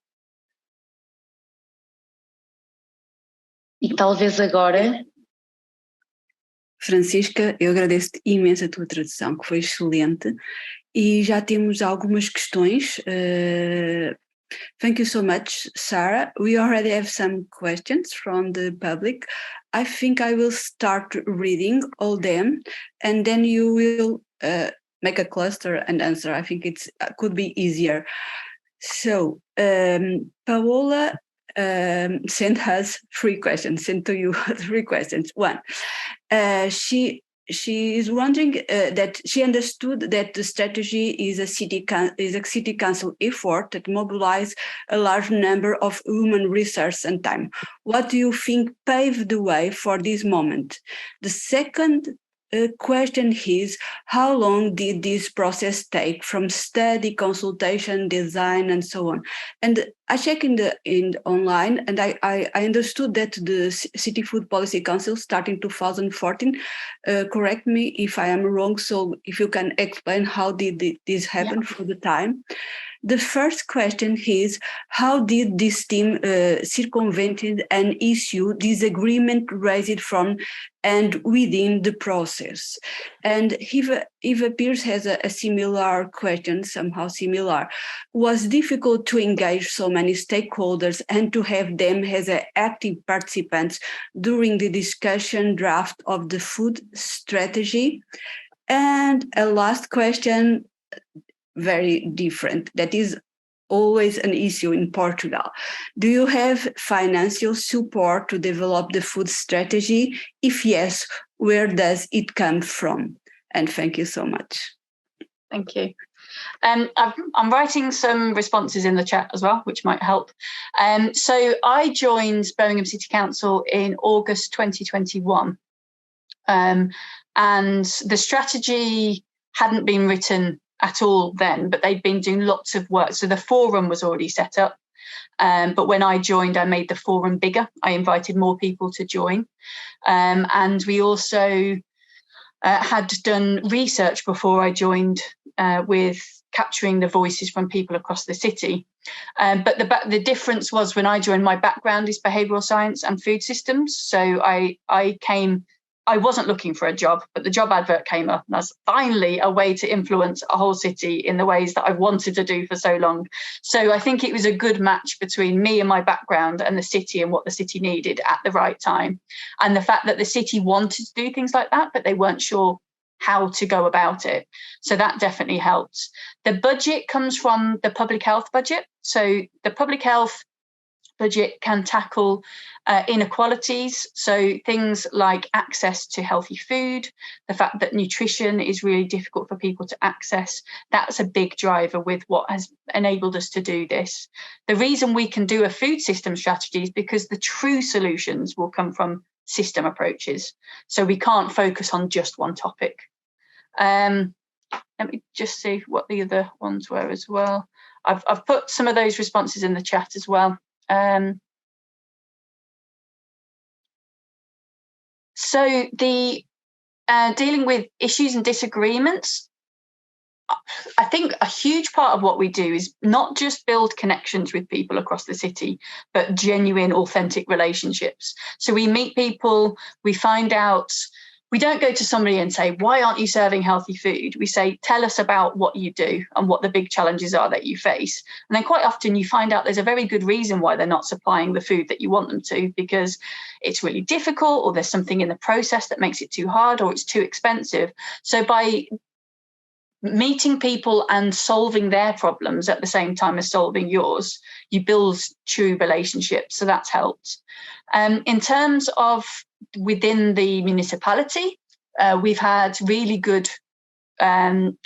E talvez agora... Francisca, eu agradeço-te imenso a tua tradução, que foi excelente, e já temos algumas questões. Thank you so much, Sarah. We already have some questions from the public. I think I will start reading all them, and then you will make a cluster and answer. I think it could be easier. So, Paola sent us 3 questions, sent to you 3 questions. One, she is wondering that she understood that the strategy is a city council effort that mobilizes a large number of human resources and time. What do you think paved the way for this moment? The second question is, how long did this process take from study, consultation, design, and so on? And I checked in online, and I understood that the City Food Policy Council started in 2014. Correct me if I am wrong. So if you can explain how did this happen for the time. The first question is, how did this team circumvent an issue, disagreement raised from and within the process? And Eva Pierce has a similar question, somehow similar. Was difficult to engage so many stakeholders and to have them as active participants during the discussion draft of the food strategy? And a last question, very different, that is always an issue in Portugal. Do you have financial support to develop the food strategy? If yes, where does it come from? And thank you so much. Thank you. I'm writing some responses in the chat as well, which might help. So I joined Birmingham City Council in August 2021. And the strategy hadn't been written at all then, but they'd been doing lots of work. So the forum was already set up. But when I joined, I made the forum bigger. I invited more people to join. And we also had done research before I joined with capturing the voices from people across the city. But the difference was when I joined, my background is behavioural science and food systems. So I wasn't looking for a job, but the job advert came up, and that's finally a way to influence a whole city in the ways that I've wanted to do for so long. So I think it was a good match between me and my background and the city and what the city needed at the right time. And the fact that the city wanted to do things like that, but they weren't sure how to go about it. So that definitely helped. The budget comes from the public health budget. So the public health budget can tackle inequalities, so things like access to healthy food, the fact that nutrition is really difficult for people to access. That's a big driver with what has enabled us to do this. The reason we can do a food system strategy is because the true solutions will come from system approaches. So we can't focus on just one topic. Let me just see what the other ones were as well. I've put some of those responses in the chat as well. So the dealing with issues and disagreements, I think a huge part of what we do is not just build connections with people across the city, but genuine, authentic relationships. So we meet people, we find out. We don't go to somebody and say, why aren't you serving healthy food? We say, tell us about what you do and what the big challenges are that you face. And then quite often you find out there's a very good reason why they're not supplying the food that you want them to, because it's really difficult, or there's something in the process that makes it too hard, or it's too expensive. So by meeting people and solving their problems at the same time as solving yours, you build true relationships. So that's helped. In terms of within the municipality, we've had really good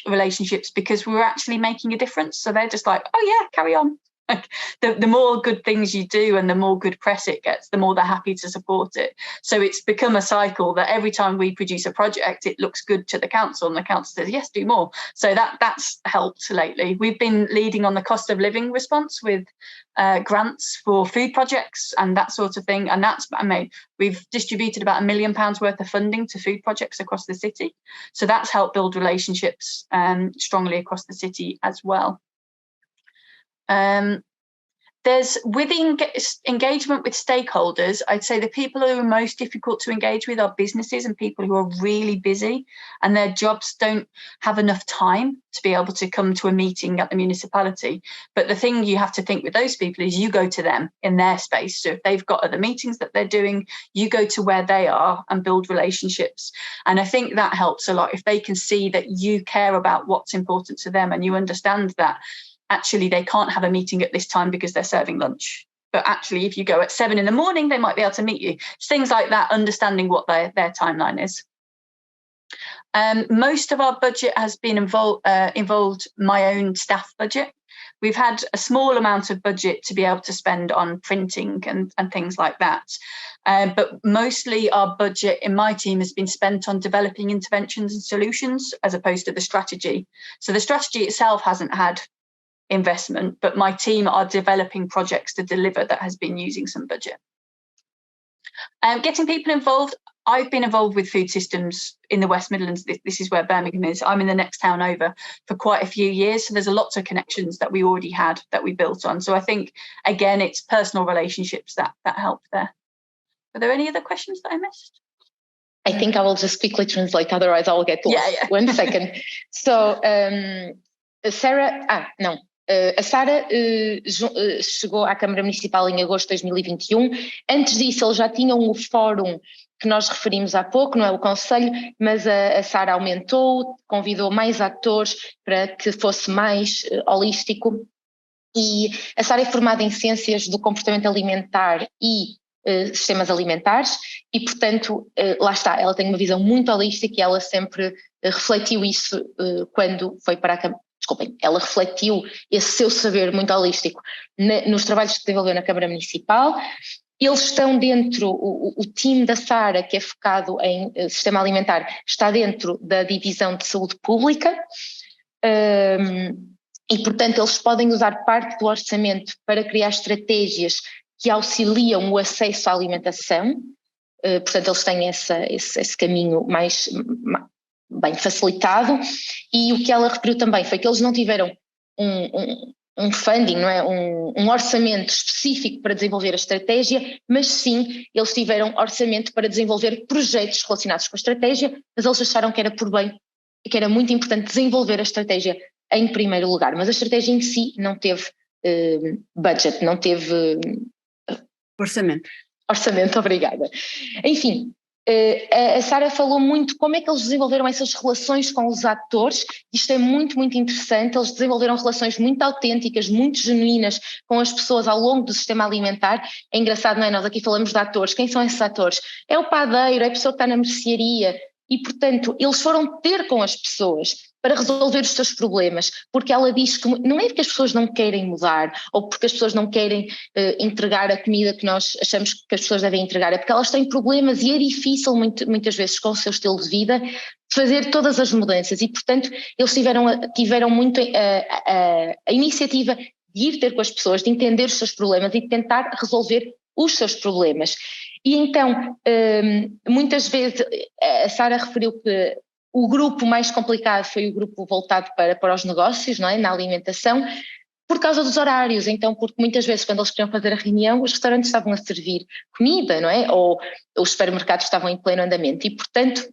relationships because we were actually making a difference. So they're just like, oh yeah, carry on. Like the more good things you do and the more good press it gets, the more they're happy to support it. So it's become a cycle that every time we produce a project, it looks good to the council, and the council says, yes, do more. So that's helped lately. We've been leading on the cost of living response with grants for food projects and that sort of thing. And we've distributed about £1 million worth of funding to food projects across the city. So that's helped build relationships strongly across the city as well. There's within engagement with stakeholders, I'd say the people who are most difficult to engage with are businesses and people who are really busy and their jobs don't have enough time to be able to come to a meeting at the municipality. But the thing you have to think with those people is you go to them in their space. So if they've got other meetings that they're doing, you go to where they are and build relationships. And I think that helps a lot if they can see that you care about what's important to them and you understand that actually they can't have a meeting at this time because they're serving lunch. But actually, if you go at 7 a.m, they might be able to meet you. It's things like that, understanding what their timeline is. Most of our budget has been involved my own staff budget. We've had a small amount of budget to be able to spend on printing and things like that. But mostly our budget in my team has been spent on developing interventions and solutions as opposed to the strategy. So the strategy itself hasn't had investment, but my team are developing projects to deliver that has been using some budget. Getting people involved, I've been involved with food systems in the West Midlands. This is where Birmingham is. I'm in the next town over for quite a few years. So there's a lots of connections that we already had that we built on. So I think, again, it's personal relationships that help there. Are there any other questions that I missed? I think I will just quickly translate, otherwise I'll get lost. Yeah. 1 second. So, Sarah, não. A Sara chegou à Câmara Municipal em agosto de 2021. Antes disso, eles já tinham o fórum que nós referimos há pouco, não é o Conselho, mas a Sara aumentou, convidou mais atores para que fosse mais holístico. E a Sara é formada em Ciências do Comportamento Alimentar e Sistemas Alimentares e, portanto, lá está, ela tem uma visão muito holística e ela sempre refletiu isso quando foi para a Câmara. Desculpem, ela refletiu esse seu saber muito holístico nos trabalhos que desenvolveu na Câmara Municipal. Eles estão dentro, o time da Sara, que é focado em sistema alimentar, está dentro da divisão de saúde pública, e portanto eles podem usar parte do orçamento para criar estratégias que auxiliam o acesso à alimentação, portanto eles têm esse caminho mais bem facilitado, e o que ela referiu também foi que eles não tiveram um funding, não é? Um orçamento específico para desenvolver a estratégia, mas sim, eles tiveram orçamento para desenvolver projetos relacionados com a estratégia, mas eles acharam que era que era muito importante desenvolver a estratégia em primeiro lugar, mas a estratégia em si não teve budget, não teve orçamento, obrigada. Enfim, a Sara falou muito como é que eles desenvolveram essas relações com os atores. Isto é muito, muito interessante. Eles desenvolveram relações muito autênticas, muito genuínas com as pessoas ao longo do sistema alimentar. É engraçado, não é? Nós aqui falamos de atores. Quem são esses atores? É o padeiro, é a pessoa que está na mercearia. E, portanto, eles foram ter com as pessoas para resolver os seus problemas, porque ela diz que não é porque as pessoas não querem mudar ou porque as pessoas não querem entregar a comida que nós achamos que as pessoas devem entregar, é porque elas têm problemas e é difícil muitas vezes com o seu estilo de vida fazer todas as mudanças, e portanto eles tiveram muito a iniciativa de ir ter com as pessoas, de entender os seus problemas e de tentar resolver os seus problemas. E então, muitas vezes, a Sara referiu que o grupo mais complicado foi o grupo voltado para os negócios, não é? Na alimentação, por causa dos horários. Então, porque muitas vezes quando eles queriam fazer a reunião, os restaurantes estavam a servir comida, não é? Ou os supermercados estavam em pleno andamento e, portanto,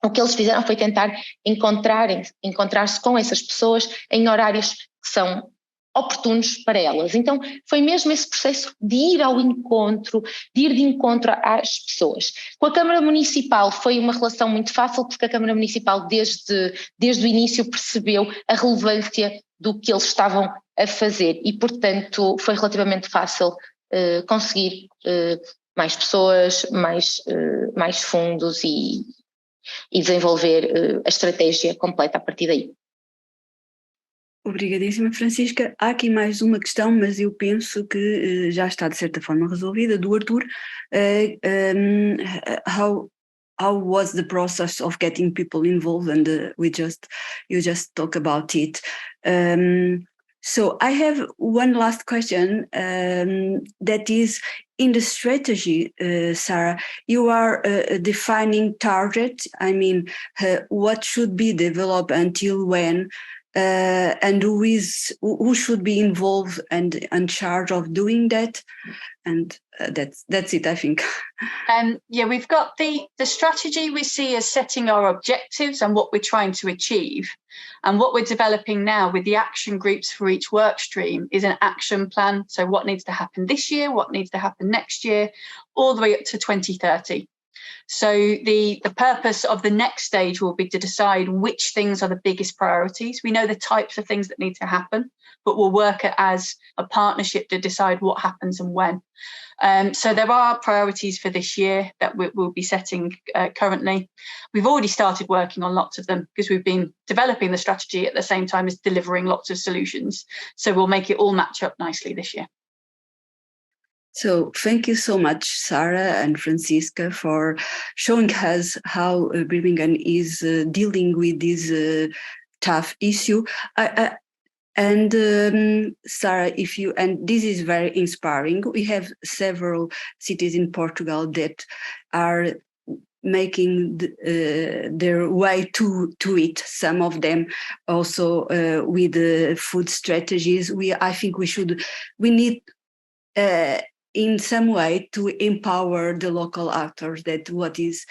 o que eles fizeram foi tentar encontrar-se com essas pessoas em horários que são oportunos para elas. Então foi mesmo esse processo de ir ao encontro, de ir de encontro às pessoas. Com a Câmara Municipal foi uma relação muito fácil, porque a Câmara Municipal desde o início percebeu a relevância do que eles estavam a fazer e, portanto, foi relativamente fácil conseguir mais pessoas, mais fundos e desenvolver a estratégia completa a partir daí. Obrigadíssima, Francisca. Há aqui mais uma questão, mas eu penso que já está de certa forma resolvida, do Arthur. How was the process of getting people involved? And you just talk about it. So I have one last question that is in the strategy, Sarah, you are defining target. I mean, what should be developed until when? And who should be involved and in charge of doing that, and that's it, I think. We've got the strategy we see as setting our objectives and what we're trying to achieve, and what we're developing now with the action groups for each work stream is an action plan. So what needs to happen this year, what needs to happen next year, all the way up to 2030. So the purpose of the next stage will be to decide which things are the biggest priorities. We know the types of things that need to happen, but we'll work it as a partnership to decide what happens and when. So there are priorities for this year that we'll be setting currently. We've already started working on lots of them because we've been developing the strategy at the same time as delivering lots of solutions. So we'll make it all match up nicely this year. So thank you so much, Sarah and Francisca, for showing us how Birmingham is dealing with this tough issue. And Sarah, and this is very inspiring. We have several cities in Portugal that are making their way to it. Some of them also with food strategies. I think we need in some way to empower the local actors. That what is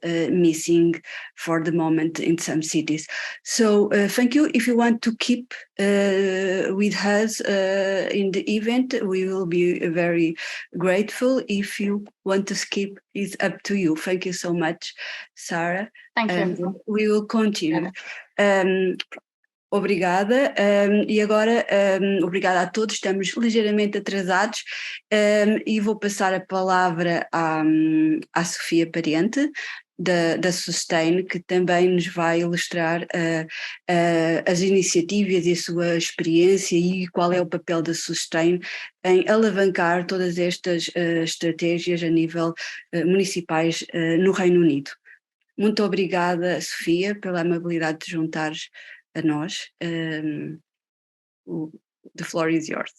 missing for the moment in some cities. So thank you. If you want to keep with us in the event, we will be very grateful. If you want to skip, it's up to you. Thank you so much, Sarah. Thank you. And we will continue. Obrigada, e agora obrigada a todos, estamos ligeiramente atrasados, e vou passar a palavra à Sofia Parente, da Sustain, que também nos vai ilustrar as iniciativas e a sua experiência e qual é o papel da Sustain em alavancar todas estas estratégias a nível municipais no Reino Unido. Muito obrigada, Sofia, pela amabilidade de juntares a nós. The floor is yours.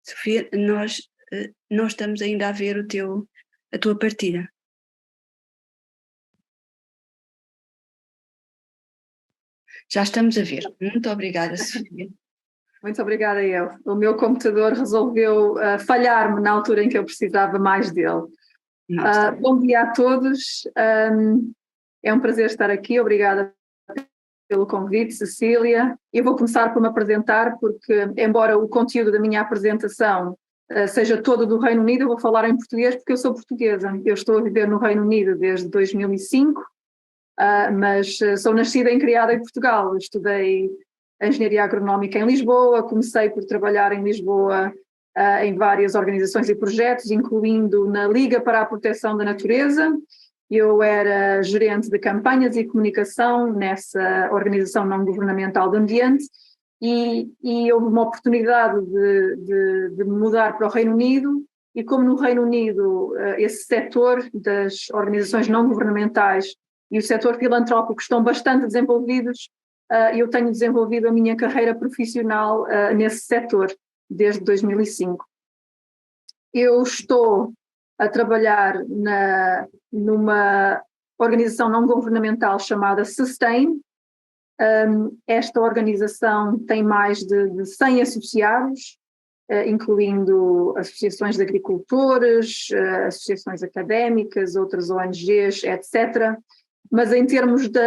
Sofia, nós estamos ainda a ver a tua partilha. Já estamos a ver. Muito obrigada, Sofia. Muito obrigada, eu. O meu computador resolveu falhar-me na altura em que eu precisava mais dele. Bom dia a todos. É um prazer estar aqui. Obrigada pelo convite, Cecília. Eu vou começar por me apresentar, porque, embora o conteúdo da minha apresentação seja todo do Reino Unido, eu vou falar em português porque eu sou portuguesa. Eu estou a viver no Reino Unido desde 2005, mas sou nascida e criada em Portugal. Estudei Engenharia Agronómica em Lisboa, comecei por trabalhar em Lisboa em várias organizações e projetos, incluindo na Liga para a Proteção da Natureza. Eu era gerente de campanhas e comunicação nessa organização não governamental de ambiente e houve uma oportunidade de mudar para o Reino Unido e como no Reino Unido esse setor das organizações não governamentais e o setor filantrópico estão bastante desenvolvidos, eu tenho desenvolvido a minha carreira profissional nesse setor desde 2005. Eu estou a trabalhar numa organização não governamental chamada Sustain. Esta organização tem mais de 100 associados, incluindo associações de agricultores, associações académicas, outras ONGs, etc. Mas em termos do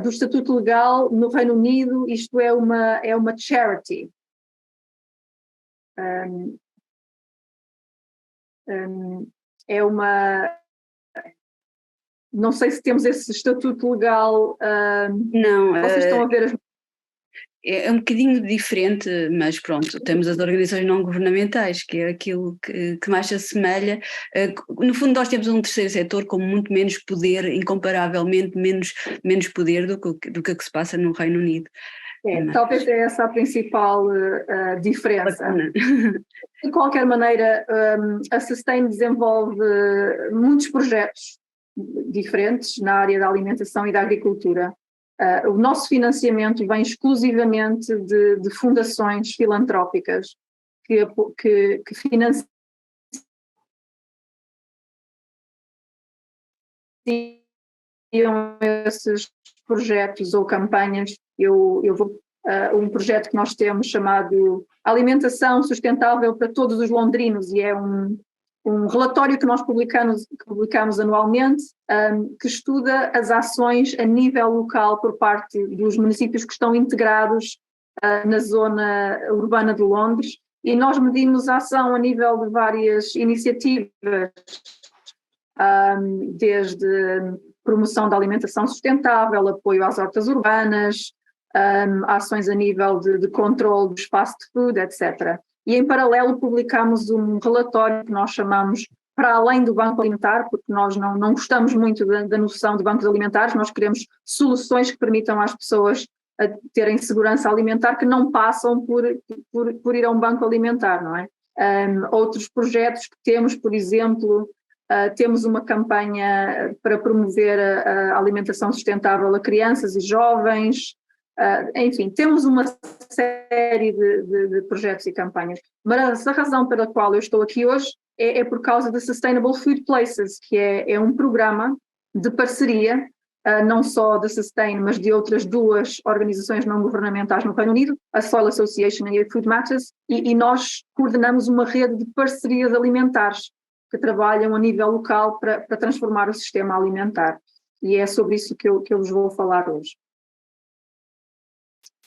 estatuto legal no Reino Unido, isto é uma charity. É uma... Não sei se temos esse estatuto legal. Não, vocês estão a ver as... É um bocadinho diferente, mas pronto, temos as organizações não governamentais, que é aquilo que mais se assemelha. No fundo, nós temos um terceiro setor com muito menos poder, incomparavelmente menos poder do que se passa no Reino Unido. Talvez é essa a principal diferença. De qualquer maneira, a Sustain desenvolve muitos projetos diferentes na área da alimentação e da agricultura. O nosso financiamento vem exclusivamente de fundações filantrópicas que financiam esses projetos ou campanhas. Eu vou um projeto que nós temos chamado Alimentação Sustentável para Todos os Londrinos, e é um relatório que nós publicamos anualmente, que estuda as ações a nível local por parte dos municípios que estão integrados na zona urbana de Londres, e nós medimos a ação a nível de várias iniciativas, desde promoção da alimentação sustentável, apoio às hortas urbanas, ações a nível de controle dos fast food, etc. E em paralelo publicamos um relatório que nós chamamos Para Além do Banco Alimentar, porque nós não gostamos muito da noção de bancos alimentares, nós queremos soluções que permitam às pessoas a terem segurança alimentar que não passam por ir a um banco alimentar, não é? Outros projetos que temos, por exemplo, temos uma campanha para promover a alimentação sustentável a crianças e jovens. Enfim, temos uma série de projetos e campanhas, mas a razão pela qual eu estou aqui hoje é por causa da Sustainable Food Places, que é um programa de parceria, não só da Sustain, mas de outras duas organizações não governamentais no Reino Unido, a Soil Association e a Food Matters, e nós coordenamos uma rede de parcerias alimentares que trabalham a nível local para transformar o sistema alimentar. E é sobre isso que eu vos vou falar hoje.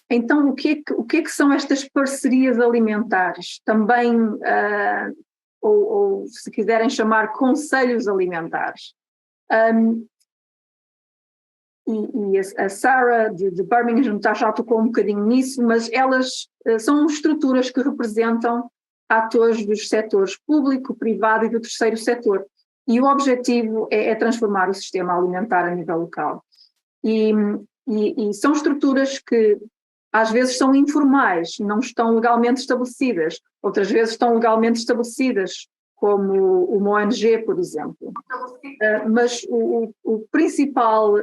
Então, o que é que são estas parcerias alimentares? Também, ou se quiserem chamar conselhos alimentares. e a Sarah de Birmingham já tocou um bocadinho nisso, mas elas são estruturas que representam atores dos setores público, privado e do terceiro setor. E o objetivo é transformar o sistema alimentar a nível local. E são estruturas que às vezes são informais, não estão legalmente estabelecidas, outras vezes estão legalmente estabelecidas, como uma ONG, por exemplo. Mas o principal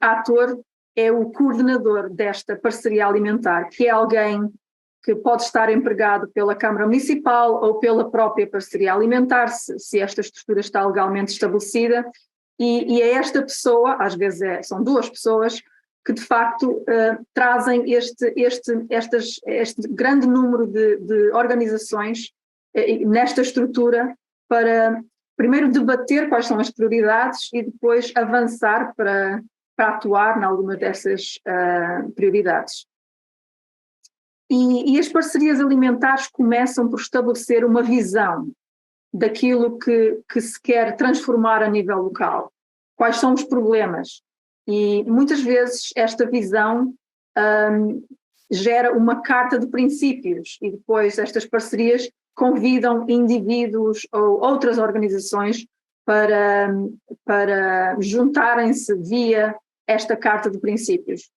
ator é o coordenador desta parceria alimentar, que é alguém que pode estar empregado pela Câmara Municipal ou pela própria parceria alimentar, se esta estrutura está legalmente estabelecida, e é esta pessoa, às vezes são duas pessoas, que de facto trazem este grande número de organizações nesta estrutura para primeiro debater quais são as prioridades e depois avançar para atuar em alguma dessas prioridades. E as parcerias alimentares começam por estabelecer uma visão daquilo que se quer transformar a nível local. Quais são os problemas? E muitas vezes esta visão gera uma carta de princípios e depois estas parcerias convidam indivíduos ou outras organizações para juntarem-se via esta carta de princípios.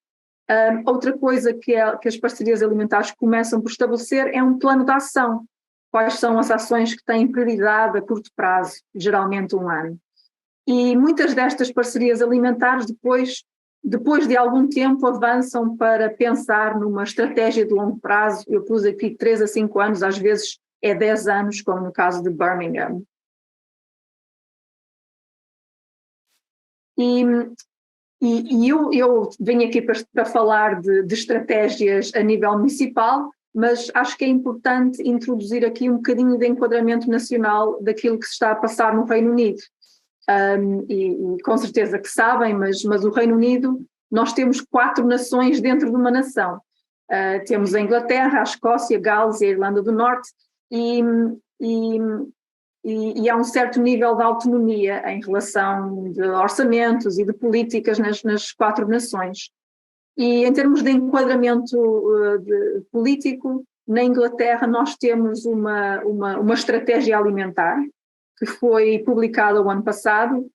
Outra coisa que as parcerias alimentares começam por estabelecer é um plano de ação. Quais são as ações que têm prioridade a curto prazo, geralmente um ano. E muitas destas parcerias alimentares depois de algum tempo avançam para pensar numa estratégia de longo prazo. Eu pus aqui 3 a 5 anos, às vezes é 10 anos, como no caso de Birmingham. E eu venho aqui para falar de estratégias a nível municipal, mas acho que é importante introduzir aqui um bocadinho de enquadramento nacional daquilo que se está a passar no Reino Unido. E com certeza que sabem, mas o Reino Unido, nós temos 4 nações dentro de uma nação. Temos a Inglaterra, a Escócia, Gales e a Irlanda do Norte, e há um certo nível de autonomia em relação de orçamentos e de políticas nas 4 nações. E em termos de enquadramento político, na Inglaterra nós temos uma estratégia alimentar que foi publicada o ano passado,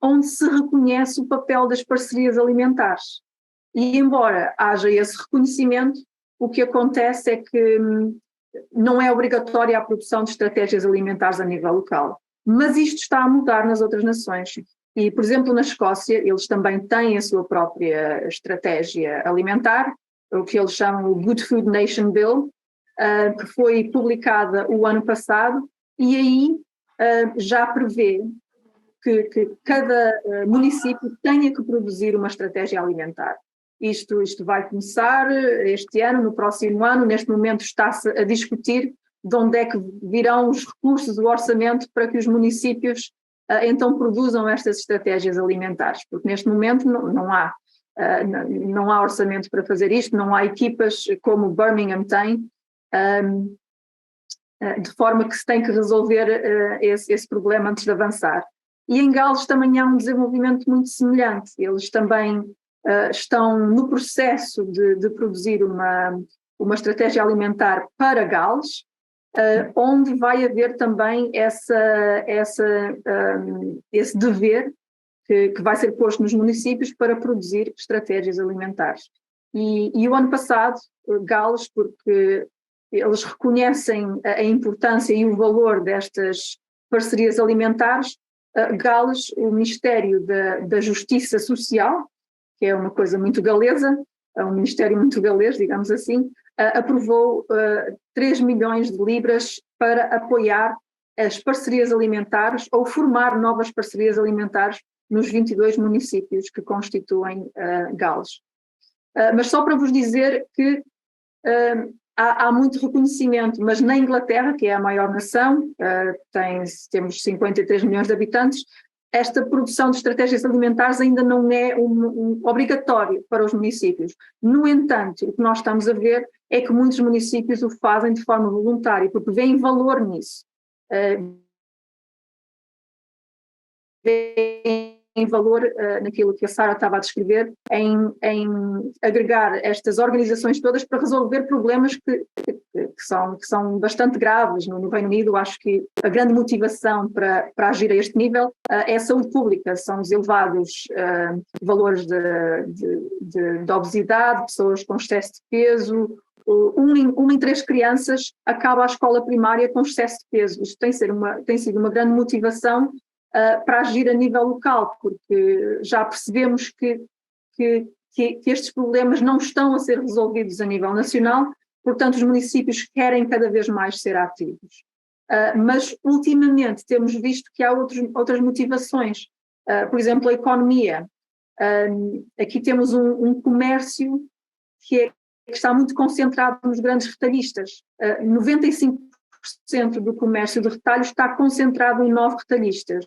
onde se reconhece o papel das parcerias alimentares. E embora haja esse reconhecimento, o que acontece é que não é obrigatória a produção de estratégias alimentares a nível local. Mas isto está a mudar nas outras nações. E, por exemplo, na Escócia, eles também têm a sua própria estratégia alimentar, o que eles chamam o Good Food Nation Bill, que foi publicada o ano passado, e aí já prevê que cada município tenha que produzir uma estratégia alimentar. Isto vai começar este ano, no próximo ano. Neste momento está-se a discutir de onde é que virão os recursos, o orçamento, para que os municípios então produzam estas estratégias alimentares, porque neste momento não há orçamento para fazer isto, não há equipas como Birmingham tem, de forma que se tem que resolver esse problema antes de avançar. E em Gales também há um desenvolvimento muito semelhante. Eles também estão no processo de produzir uma estratégia alimentar para Gales, onde vai haver também esse dever que vai ser posto nos municípios para produzir estratégias alimentares. E o ano passado, Gales, porque eles reconhecem a importância e o valor destas parcerias alimentares, Gales, o Ministério da Justiça Social, que é uma coisa muito galesa, é um ministério muito galês, digamos assim, aprovou 3 milhões de libras para apoiar as parcerias alimentares ou formar novas parcerias alimentares nos 22 municípios que constituem Gales. Mas só para vos dizer que há muito reconhecimento, mas na Inglaterra, que é a maior nação, temos 53 milhões de habitantes, esta produção de estratégias alimentares ainda não é obrigatório para os municípios. No entanto, o que nós estamos a ver é que muitos municípios o fazem de forma voluntária, porque veem valor nisso. Veem valor naquilo que a Sara estava a descrever, em agregar estas organizações todas para resolver problemas que são bastante graves. No Reino Unido, acho que a grande motivação para agir a este nível é a saúde pública, são os elevados valores de obesidade, pessoas com excesso de peso. Uma em 3 crianças acaba a escola primária com excesso de peso. Isto tem sido uma grande motivação para agir a nível local, porque já percebemos que estes problemas não estão a ser resolvidos a nível nacional, portanto os municípios querem cada vez mais ser ativos. Mas ultimamente temos visto que há outras motivações, por exemplo a economia. Aqui temos um comércio que está muito concentrado nos grandes retalhistas. 95% do comércio de retalho está concentrado em 9 retalhistas.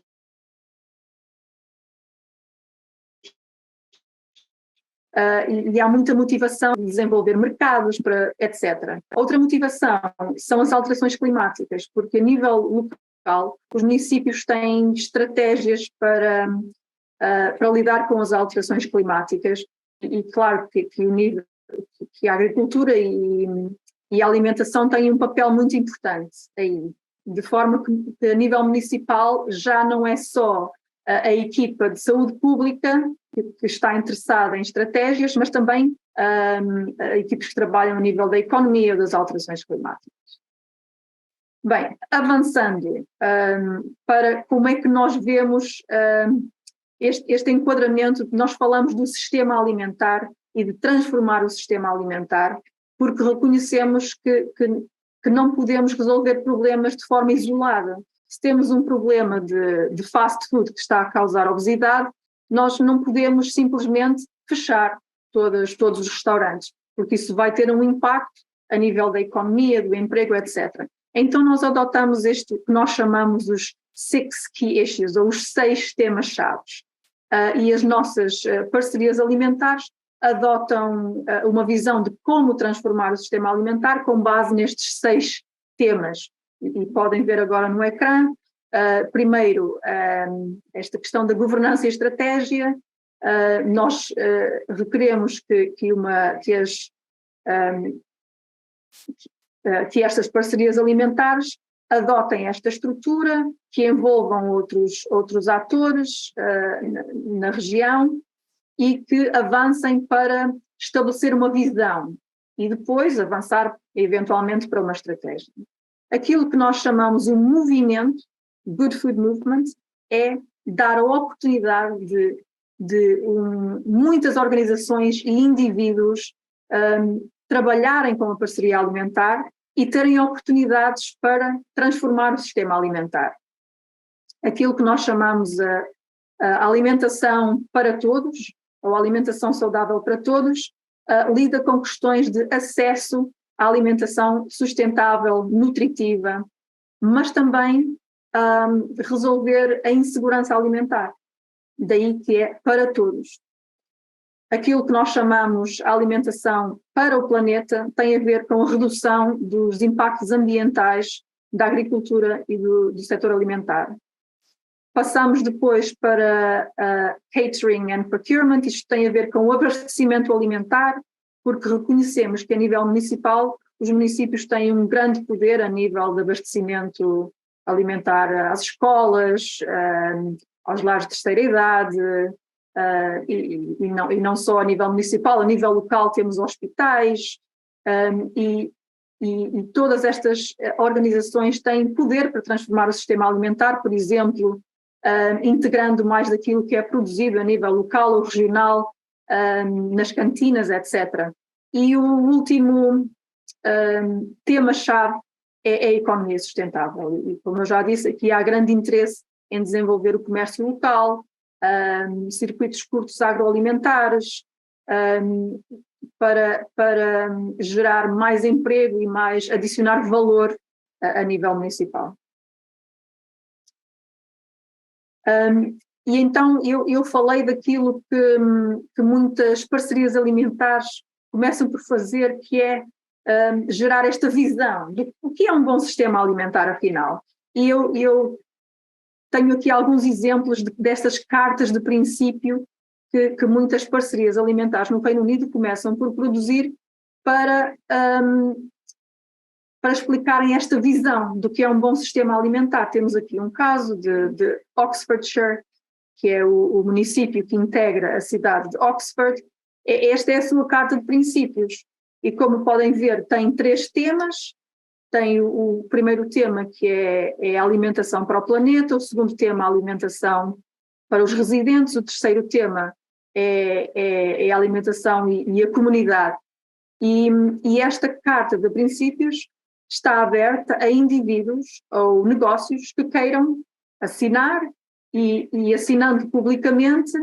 E há muita motivação de desenvolver mercados, etc. Outra motivação são as alterações climáticas, porque a nível local os municípios têm estratégias para lidar com as alterações climáticas e claro que a agricultura e a alimentação têm um papel muito importante aí, de forma que a nível municipal já não é só a equipa de saúde pública que está interessada em estratégias, mas também equipes que trabalham a nível da economia ou das alterações climáticas. Bem, avançando para como é que nós vemos este enquadramento, nós falamos do sistema alimentar e de transformar o sistema alimentar, porque reconhecemos que não podemos resolver problemas de forma isolada. Se temos um problema de fast food que está a causar obesidade, nós não podemos simplesmente fechar todos os restaurantes, porque isso vai ter um impacto a nível da economia, do emprego, etc. Então nós adotamos este que nós chamamos os 6 key issues, ou os 6 temas-chave. E as nossas parcerias alimentares adotam uma visão de como transformar o sistema alimentar com base nestes 6 temas. E podem ver agora no ecrã, primeiro, esta questão da governança e estratégia. Nós requeremos que estas parcerias alimentares adotem esta estrutura, que envolvam outros atores na região e que avancem para estabelecer uma visão e depois avançar eventualmente para uma estratégia. Aquilo que nós chamamos um movimento, Good Food Movement, é dar a oportunidade de muitas organizações e indivíduos trabalharem com a parceria alimentar e terem oportunidades para transformar o sistema alimentar. Aquilo que nós chamamos a alimentação para todos, ou alimentação saudável para todos, lida com questões de acesso à alimentação sustentável, nutritiva, mas também resolver a insegurança alimentar. Daí que é para todos. Aquilo que nós chamamos a alimentação para o planeta tem a ver com a redução dos impactos ambientais da agricultura e do setor alimentar. Passamos depois para catering and procurement, isto tem a ver com o abastecimento alimentar, porque reconhecemos que a nível municipal os municípios têm um grande poder a nível de abastecimento alimentar às escolas, aos lares de terceira idade, e não só a nível municipal, a nível local temos hospitais, e todas estas organizações têm poder para transformar o sistema alimentar, por exemplo, integrando mais daquilo que é produzido a nível local ou regional, nas cantinas, etc. E o último tema-chave é a economia sustentável. E como eu já disse, aqui há grande interesse em desenvolver o comércio local, circuitos curtos agroalimentares, para gerar mais emprego e adicionar valor a nível municipal. E então eu falei daquilo que muitas parcerias alimentares começam por fazer, que é gerar esta visão de o que é um bom sistema alimentar, afinal. E eu tenho aqui alguns exemplos destas cartas de princípio que muitas parcerias alimentares no Reino Unido começam por produzir para explicarem esta visão do que é um bom sistema alimentar. Temos aqui um caso de Oxfordshire, que é o município que integra a cidade de Oxford. Esta é a sua carta de princípios. E como podem ver, tem 3 temas. Tem o primeiro tema, que é a alimentação para o planeta, o segundo tema, a alimentação para os residentes, o terceiro tema é a alimentação e a comunidade. E esta carta de princípios está aberta a indivíduos ou negócios que queiram assinar e assinando publicamente,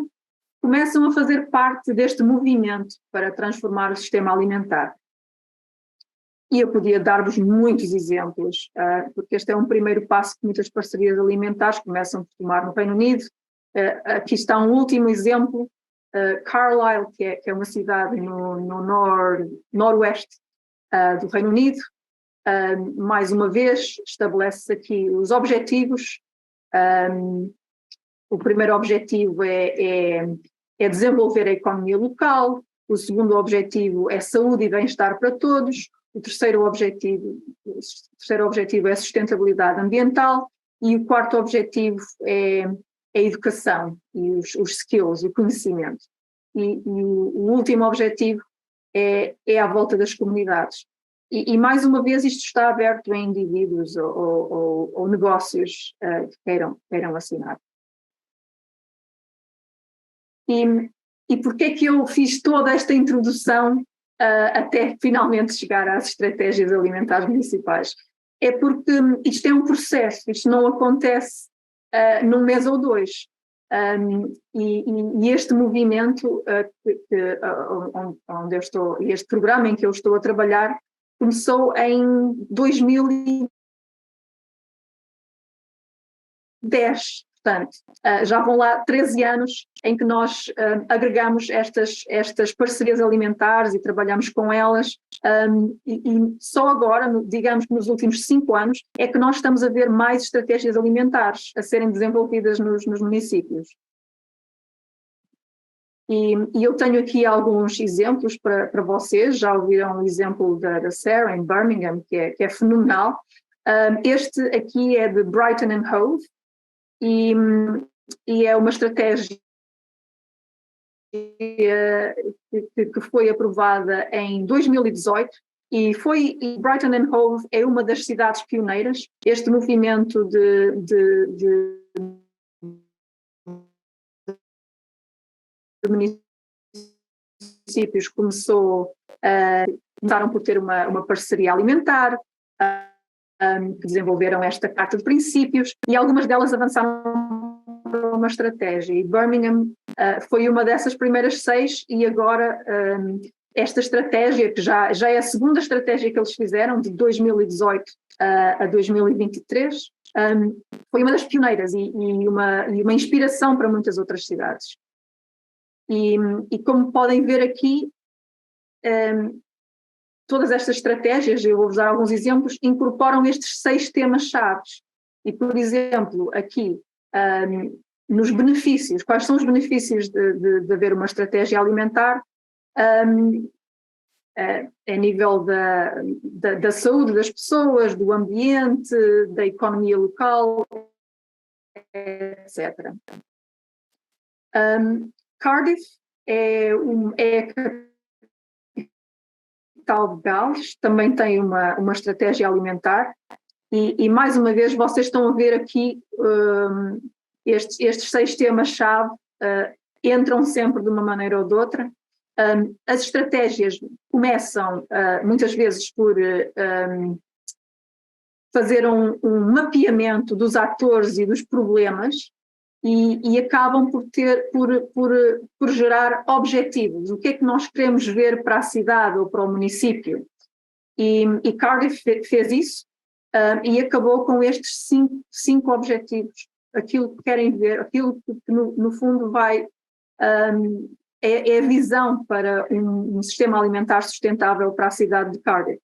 começam a fazer parte deste movimento para transformar o sistema alimentar. E eu podia dar-vos muitos exemplos, porque este é um primeiro passo que muitas parcerias alimentares começam a tomar no Reino Unido. Aqui está um último exemplo, Carlisle, que é uma cidade no noroeste do Reino Unido. Mais uma vez, estabelece aqui os objetivos. O primeiro objetivo é desenvolver a economia local, o segundo objetivo é saúde e bem-estar para todos, o terceiro objetivo é a sustentabilidade ambiental e o quarto objetivo é a educação e os skills, o conhecimento. E o último objetivo é à volta das comunidades. E mais uma vez isto está aberto a indivíduos ou negócios que queiram assinar. E porquê é que eu fiz toda esta introdução até finalmente chegar às estratégias alimentares municipais? É porque isto é um processo, isto não acontece num mês ou 2. E este movimento onde eu estou, este programa em que eu estou a trabalhar, começou em 2010. Portanto, já vão lá 13 anos em que nós agregamos estas parcerias alimentares e trabalhamos com elas, e só agora, digamos que nos últimos 5 anos, é que nós estamos a ver mais estratégias alimentares a serem desenvolvidas nos municípios. E eu tenho aqui alguns exemplos para vocês. Já ouviram o exemplo da Sarah em Birmingham, que é fenomenal. Este aqui é de Brighton and Hove, e é uma estratégia que foi aprovada em 2018 e Brighton and Hove é uma das cidades pioneiras. Este movimento de municípios começaram por ter uma parceria alimentar, que desenvolveram esta carta de princípios e algumas delas avançaram para uma estratégia. E Birmingham foi uma dessas primeiras 6 e agora esta estratégia, que já é a segunda estratégia que eles fizeram, de 2018 a 2023, foi uma das pioneiras e uma inspiração para muitas outras cidades. E como podem ver aqui, todas estas estratégias, eu vou usar alguns exemplos, incorporam estes 6 temas-chave. E, por exemplo, aqui, nos benefícios, quais são os benefícios de haver uma estratégia alimentar a nível da saúde das pessoas, do ambiente, da economia local, etc. Cardiff é a capital de Gales, também tem uma estratégia alimentar e mais uma vez vocês estão a ver aqui estes 6 temas-chave entram sempre de uma maneira ou de outra. As estratégias começam muitas vezes por fazer um mapeamento dos atores e dos problemas e acabam por gerar objetivos. O que é que nós queremos ver para a cidade ou para o município? E Cardiff fez isso e acabou com estes 5 objetivos. Aquilo que querem ver, aquilo que no fundo vai... é a visão para um sistema alimentar sustentável para a cidade de Cardiff.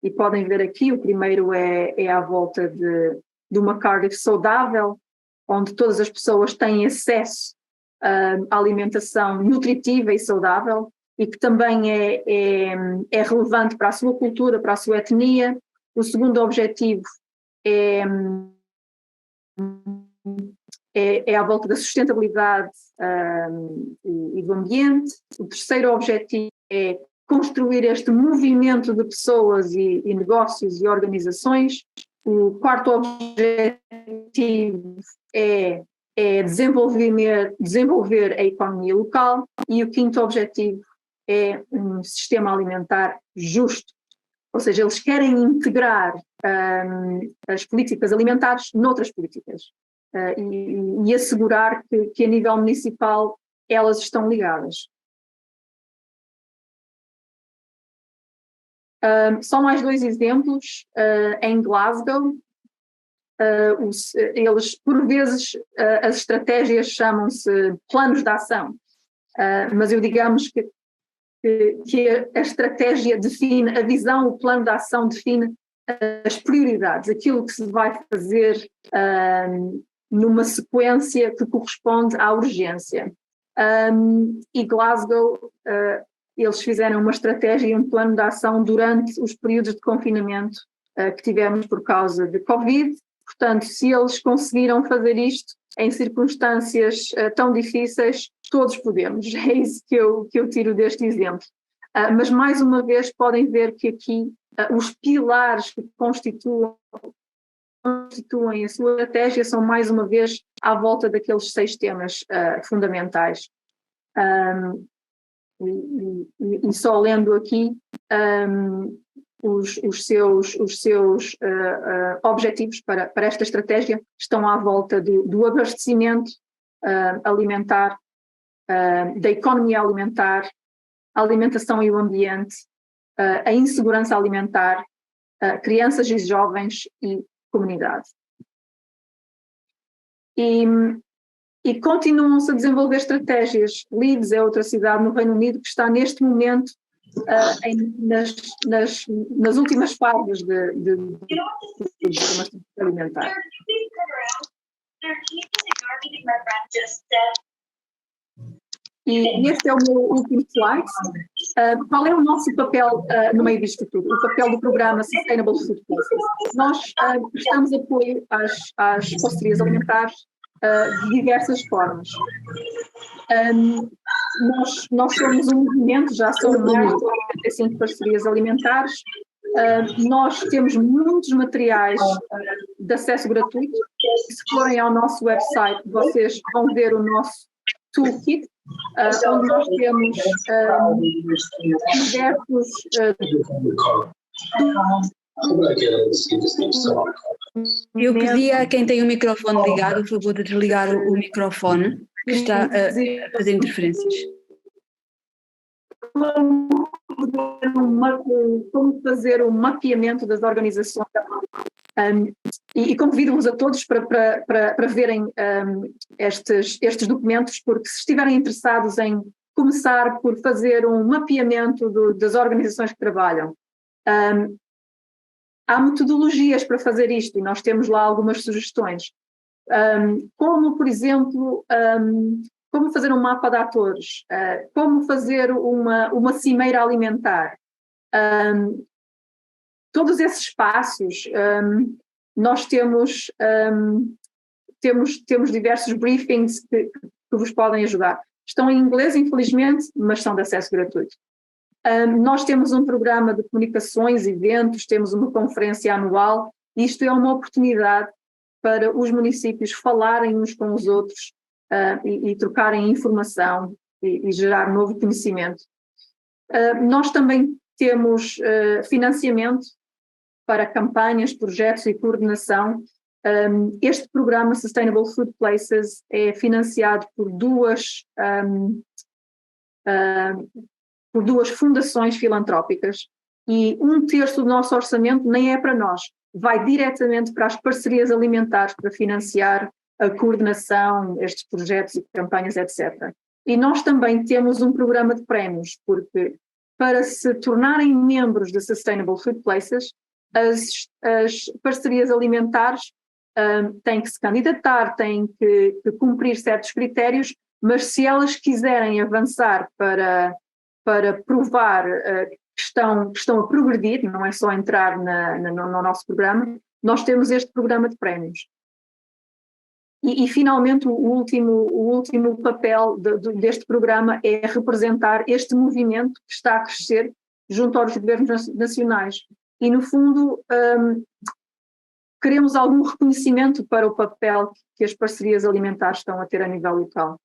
E podem ver aqui, o primeiro é à volta de uma Cardiff saudável, onde todas as pessoas têm acesso à alimentação nutritiva e saudável e que também é relevante para a sua cultura, para a sua etnia. O segundo objetivo é à volta da sustentabilidade e do ambiente. O terceiro objetivo é construir este movimento de pessoas e negócios e organizações. O quarto objetivo é desenvolver a economia local, e o quinto objetivo é um sistema alimentar justo. Ou seja, eles querem integrar as políticas alimentares noutras políticas e assegurar que a nível municipal elas estão ligadas. Só mais 2 exemplos. Em Glasgow, eles, por vezes, as estratégias chamam-se planos de ação, mas eu digamos que a estratégia define, a visão, o plano de ação define as prioridades, aquilo que se vai fazer numa sequência que corresponde à urgência. E Glasgow, eles fizeram uma estratégia e um plano de ação durante os períodos de confinamento que tivemos por causa de Covid. Portanto, se eles conseguiram fazer isto em circunstâncias tão difíceis, todos podemos. É isso que eu tiro deste exemplo. Mas, mais uma vez, podem ver que aqui os pilares que constituem a sua estratégia são, mais uma vez, à volta daqueles 6 temas fundamentais. E só lendo aqui os seus objetivos para esta estratégia estão à volta do abastecimento alimentar, da economia alimentar, a alimentação e o ambiente, a insegurança alimentar, crianças e jovens e comunidade. E continuam-se a desenvolver estratégias. Leeds é outra cidade no Reino Unido que está neste momento nas últimas fases de transformação alimentar. E este é o meu último slide. Qual é o nosso papel no meio disto tudo? O papel do programa Sustainable Food Places. Nós prestamos apoio às parcerias alimentares de diversas formas. Nós somos um movimento, já são mais de 45 parcerias alimentares. Nós temos muitos materiais de acesso gratuito. Se forem ao nosso website, vocês vão ver o nosso toolkit, onde nós temos diversos eu pedi a quem tem o microfone ligado o favor de desligar o microfone, que está a fazer interferências. Como fazer um mapeamento das organizações e convido-vos a todos para verem estes documentos, porque se estiverem interessados em começar por fazer um mapeamento das organizações que trabalham, há metodologias para fazer isto e nós temos lá algumas sugestões, como, por exemplo, como fazer um mapa de atores, como fazer uma cimeira alimentar. Todos esses passos, nós temos diversos briefings que vos podem ajudar. Estão em inglês, infelizmente, mas são de acesso gratuito. Nós temos um programa de comunicações, eventos, temos uma conferência anual. Isto é uma oportunidade para os municípios falarem uns com os outros e trocarem informação e gerar novo conhecimento. Nós também temos financiamento para campanhas, projetos e coordenação. Este programa Sustainable Food Places é financiado por duas fundações filantrópicas e 1/3 do nosso orçamento nem é para nós, vai diretamente para as parcerias alimentares para financiar a coordenação, estes projetos e campanhas, etc. E nós também temos um programa de prémios, porque para se tornarem membros da Sustainable Food Places, as parcerias alimentares têm que se candidatar, têm que cumprir certos critérios, mas se elas quiserem avançar para provar que estão a progredir, não é só entrar no nosso programa, nós temos este programa de prémios. E finalmente o último papel deste programa é representar este movimento que está a crescer junto aos governos nacionais. E no fundo queremos algum reconhecimento para o papel que as parcerias alimentares estão a ter a nível local.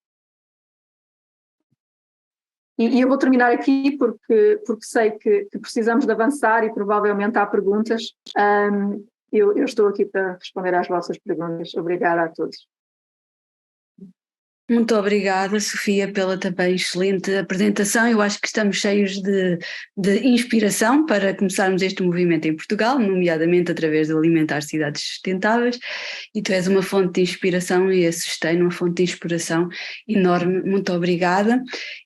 E eu vou terminar aqui porque sei que precisamos de avançar e provavelmente há perguntas. Eu estou aqui para responder às vossas perguntas. Obrigada a todos. Muito obrigada, Sofia, pela também excelente apresentação. Eu acho que estamos cheios de inspiração para começarmos este movimento em Portugal, nomeadamente através do Alimentar Cidades Sustentáveis, e tu és uma fonte de inspiração e a Sustain uma fonte de inspiração enorme. Muito obrigada.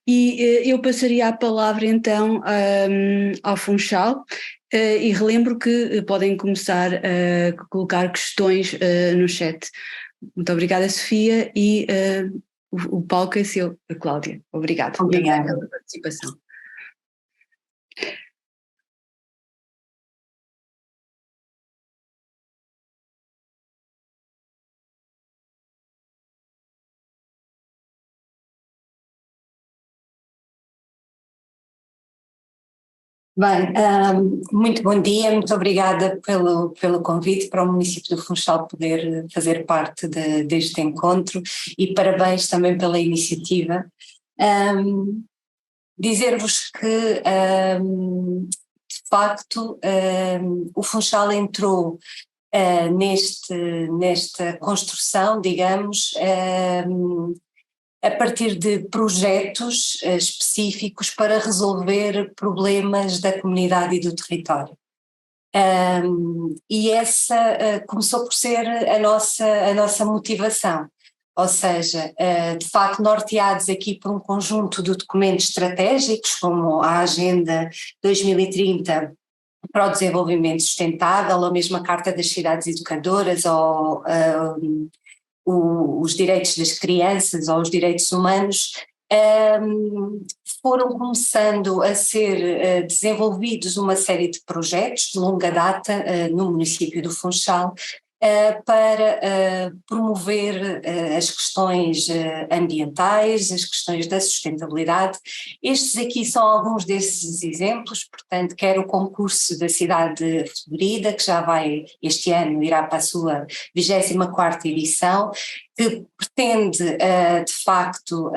E eu passaria a palavra então ao Funchal. E relembro que podem começar a colocar questões no chat. Muito obrigada, Sofia, e o palco é seu, Cláudia. Obrigada. Obrigada pela participação. Bem, muito bom dia, muito obrigada pelo convite para o município do Funchal poder fazer parte deste encontro e parabéns também pela iniciativa. Dizer-vos que, de facto, o Funchal entrou nesta construção, digamos, a partir de projetos específicos para resolver problemas da comunidade e do território. E essa começou por ser a nossa motivação, ou seja, de facto norteados aqui por um conjunto de documentos estratégicos como a Agenda 2030 para o Desenvolvimento Sustentável, ou mesmo a Carta das Cidades Educadoras, ou os direitos das crianças ou os direitos humanos, foram começando a ser desenvolvidos uma série de projetos de longa data no município do Funchal para promover as questões ambientais, as questões da sustentabilidade. Estes aqui são alguns desses exemplos, portanto, quer o concurso da cidade florida, que já vai, este ano, irá para a sua 24ª edição, que pretende, de facto,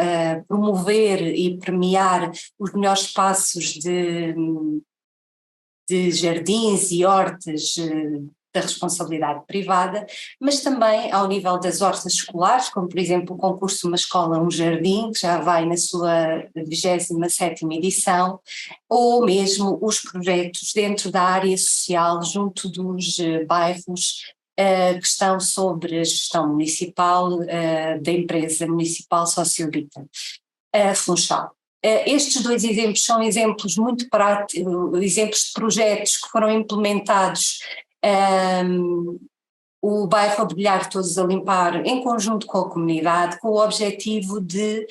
promover e premiar os melhores espaços de jardins e hortas da responsabilidade privada, mas também ao nível das hortas escolares, como por exemplo o concurso Uma Escola, um Jardim, que já vai na sua 27ª edição, ou mesmo os projetos dentro da área social, junto dos bairros que estão sobre a gestão municipal da empresa municipal Sociobita, Funchal. Estes dois exemplos são exemplos muito práticos, exemplos de projetos que foram implementados. O bairro Abelhar Todos a Limpar em conjunto com a comunidade, com o objetivo de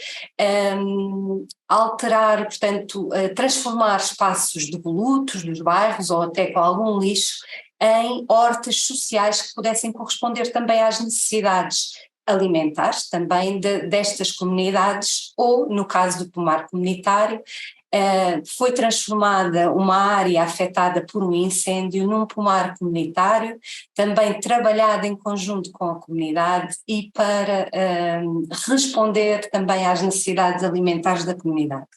alterar, portanto, transformar espaços devolutos dos bairros ou até com algum lixo em hortas sociais que pudessem corresponder também às necessidades alimentares também destas comunidades, ou no caso do pomar comunitário, foi transformada uma área afetada por um incêndio num pomar comunitário, também trabalhada em conjunto com a comunidade e para responder também às necessidades alimentares da comunidade.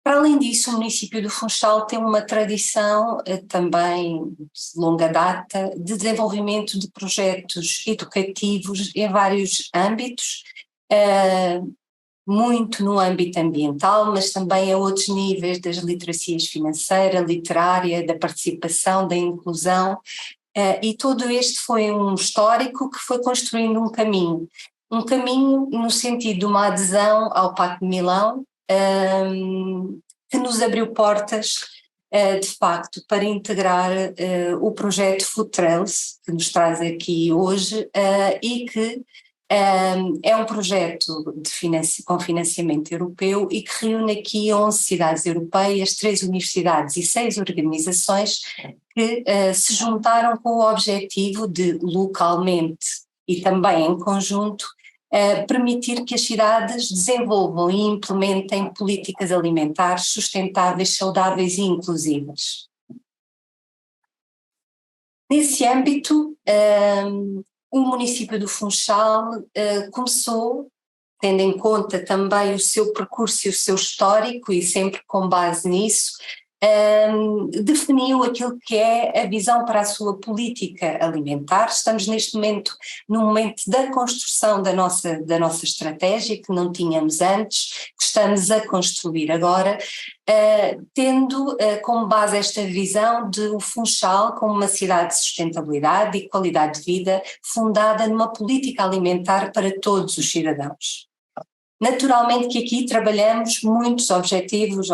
Para além disso, o município do Funchal tem uma tradição também de longa data de desenvolvimento de projetos educativos em vários âmbitos, muito no âmbito ambiental, mas também a outros níveis das literacias financeira, literária, da participação, da inclusão, e todo este foi um histórico que foi construindo um caminho no sentido de uma adesão ao Pacto de Milão, que nos abriu portas de facto, para integrar o projeto Food Trails, que nos traz aqui hoje, e que é um projeto com financiamento europeu e que reúne aqui 11 cidades europeias, 3 universidades e 6 organizações que se juntaram com o objetivo de, localmente e também em conjunto, permitir que as cidades desenvolvam e implementem políticas alimentares sustentáveis, saudáveis e inclusivas. Nesse âmbito, o município do Funchal começou, tendo em conta também o seu percurso e o seu histórico, e sempre com base nisso, definiu aquilo que é a visão para a sua política alimentar. Estamos neste momento no momento da construção da nossa estratégia, que não tínhamos antes, que estamos a construir agora, tendo como base esta visão de o Funchal como uma cidade de sustentabilidade e qualidade de vida fundada numa política alimentar para todos os cidadãos. Naturalmente que aqui trabalhamos muitos objetivos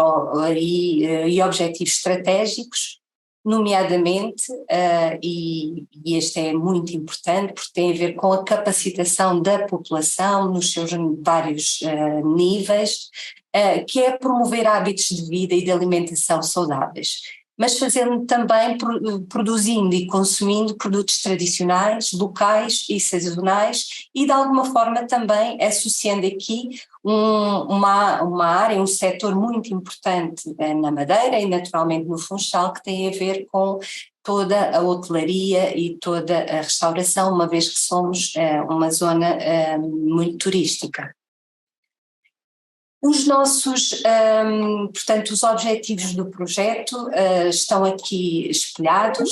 e objetivos estratégicos, nomeadamente, e este é muito importante porque tem a ver com a capacitação da população nos seus vários níveis, que é promover hábitos de vida e de alimentação saudáveis, mas fazendo também, produzindo e consumindo produtos tradicionais, locais e sazonais, e de alguma forma também associando aqui uma área, um setor muito importante na Madeira e naturalmente no Funchal, que tem a ver com toda a hotelaria e toda a restauração, uma vez que somos uma zona muito turística. Os nossos, portanto, os objetivos do projeto estão aqui espelhados,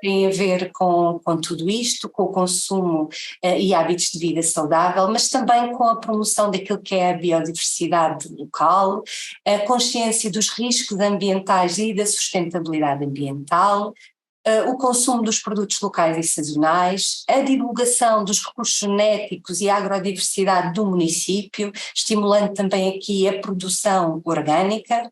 têm a ver com tudo isto, com o consumo e hábitos de vida saudável, mas também com a promoção daquilo que é a biodiversidade local, a consciência dos riscos ambientais e da sustentabilidade ambiental, o consumo dos produtos locais e sazonais, a divulgação dos recursos genéticos e a agrodiversidade do município, estimulando também aqui a produção orgânica,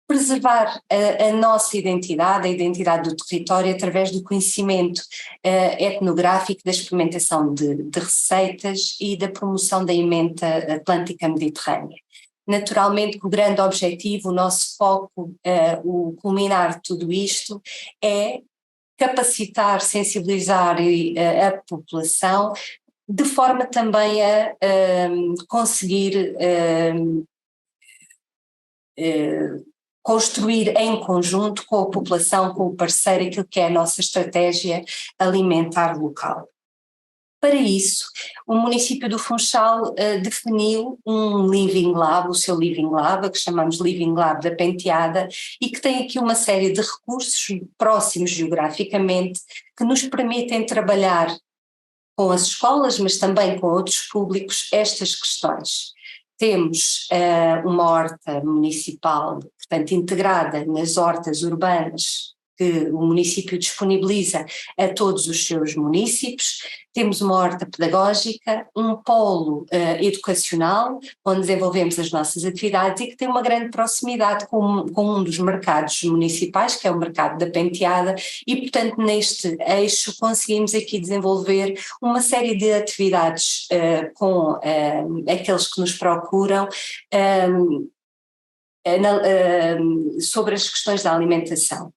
preservar a nossa identidade, a identidade do território, através do conhecimento etnográfico, da experimentação de receitas e da promoção da emenda atlântica mediterrânea. Naturalmente que o grande objetivo, o nosso foco, o culminar de tudo isto é capacitar, sensibilizar a população, de forma também a conseguir construir em conjunto com a população, com o parceiro, aquilo que é a nossa estratégia alimentar local. Para isso, o município do Funchal definiu um Living Lab, o seu Living Lab, que chamamos Living Lab da Penteada, e que tem aqui uma série de recursos próximos geograficamente que nos permitem trabalhar com as escolas, mas também com outros públicos, estas questões. Temos uma horta municipal, portanto, integrada nas hortas urbanas, que o município disponibiliza a todos os seus municípios. Temos uma horta pedagógica, um polo educacional, onde desenvolvemos as nossas atividades e que tem uma grande proximidade com um dos mercados municipais, que é o mercado da Penteada, e portanto neste eixo conseguimos aqui desenvolver uma série de atividades com aqueles que nos procuram sobre as questões da alimentação.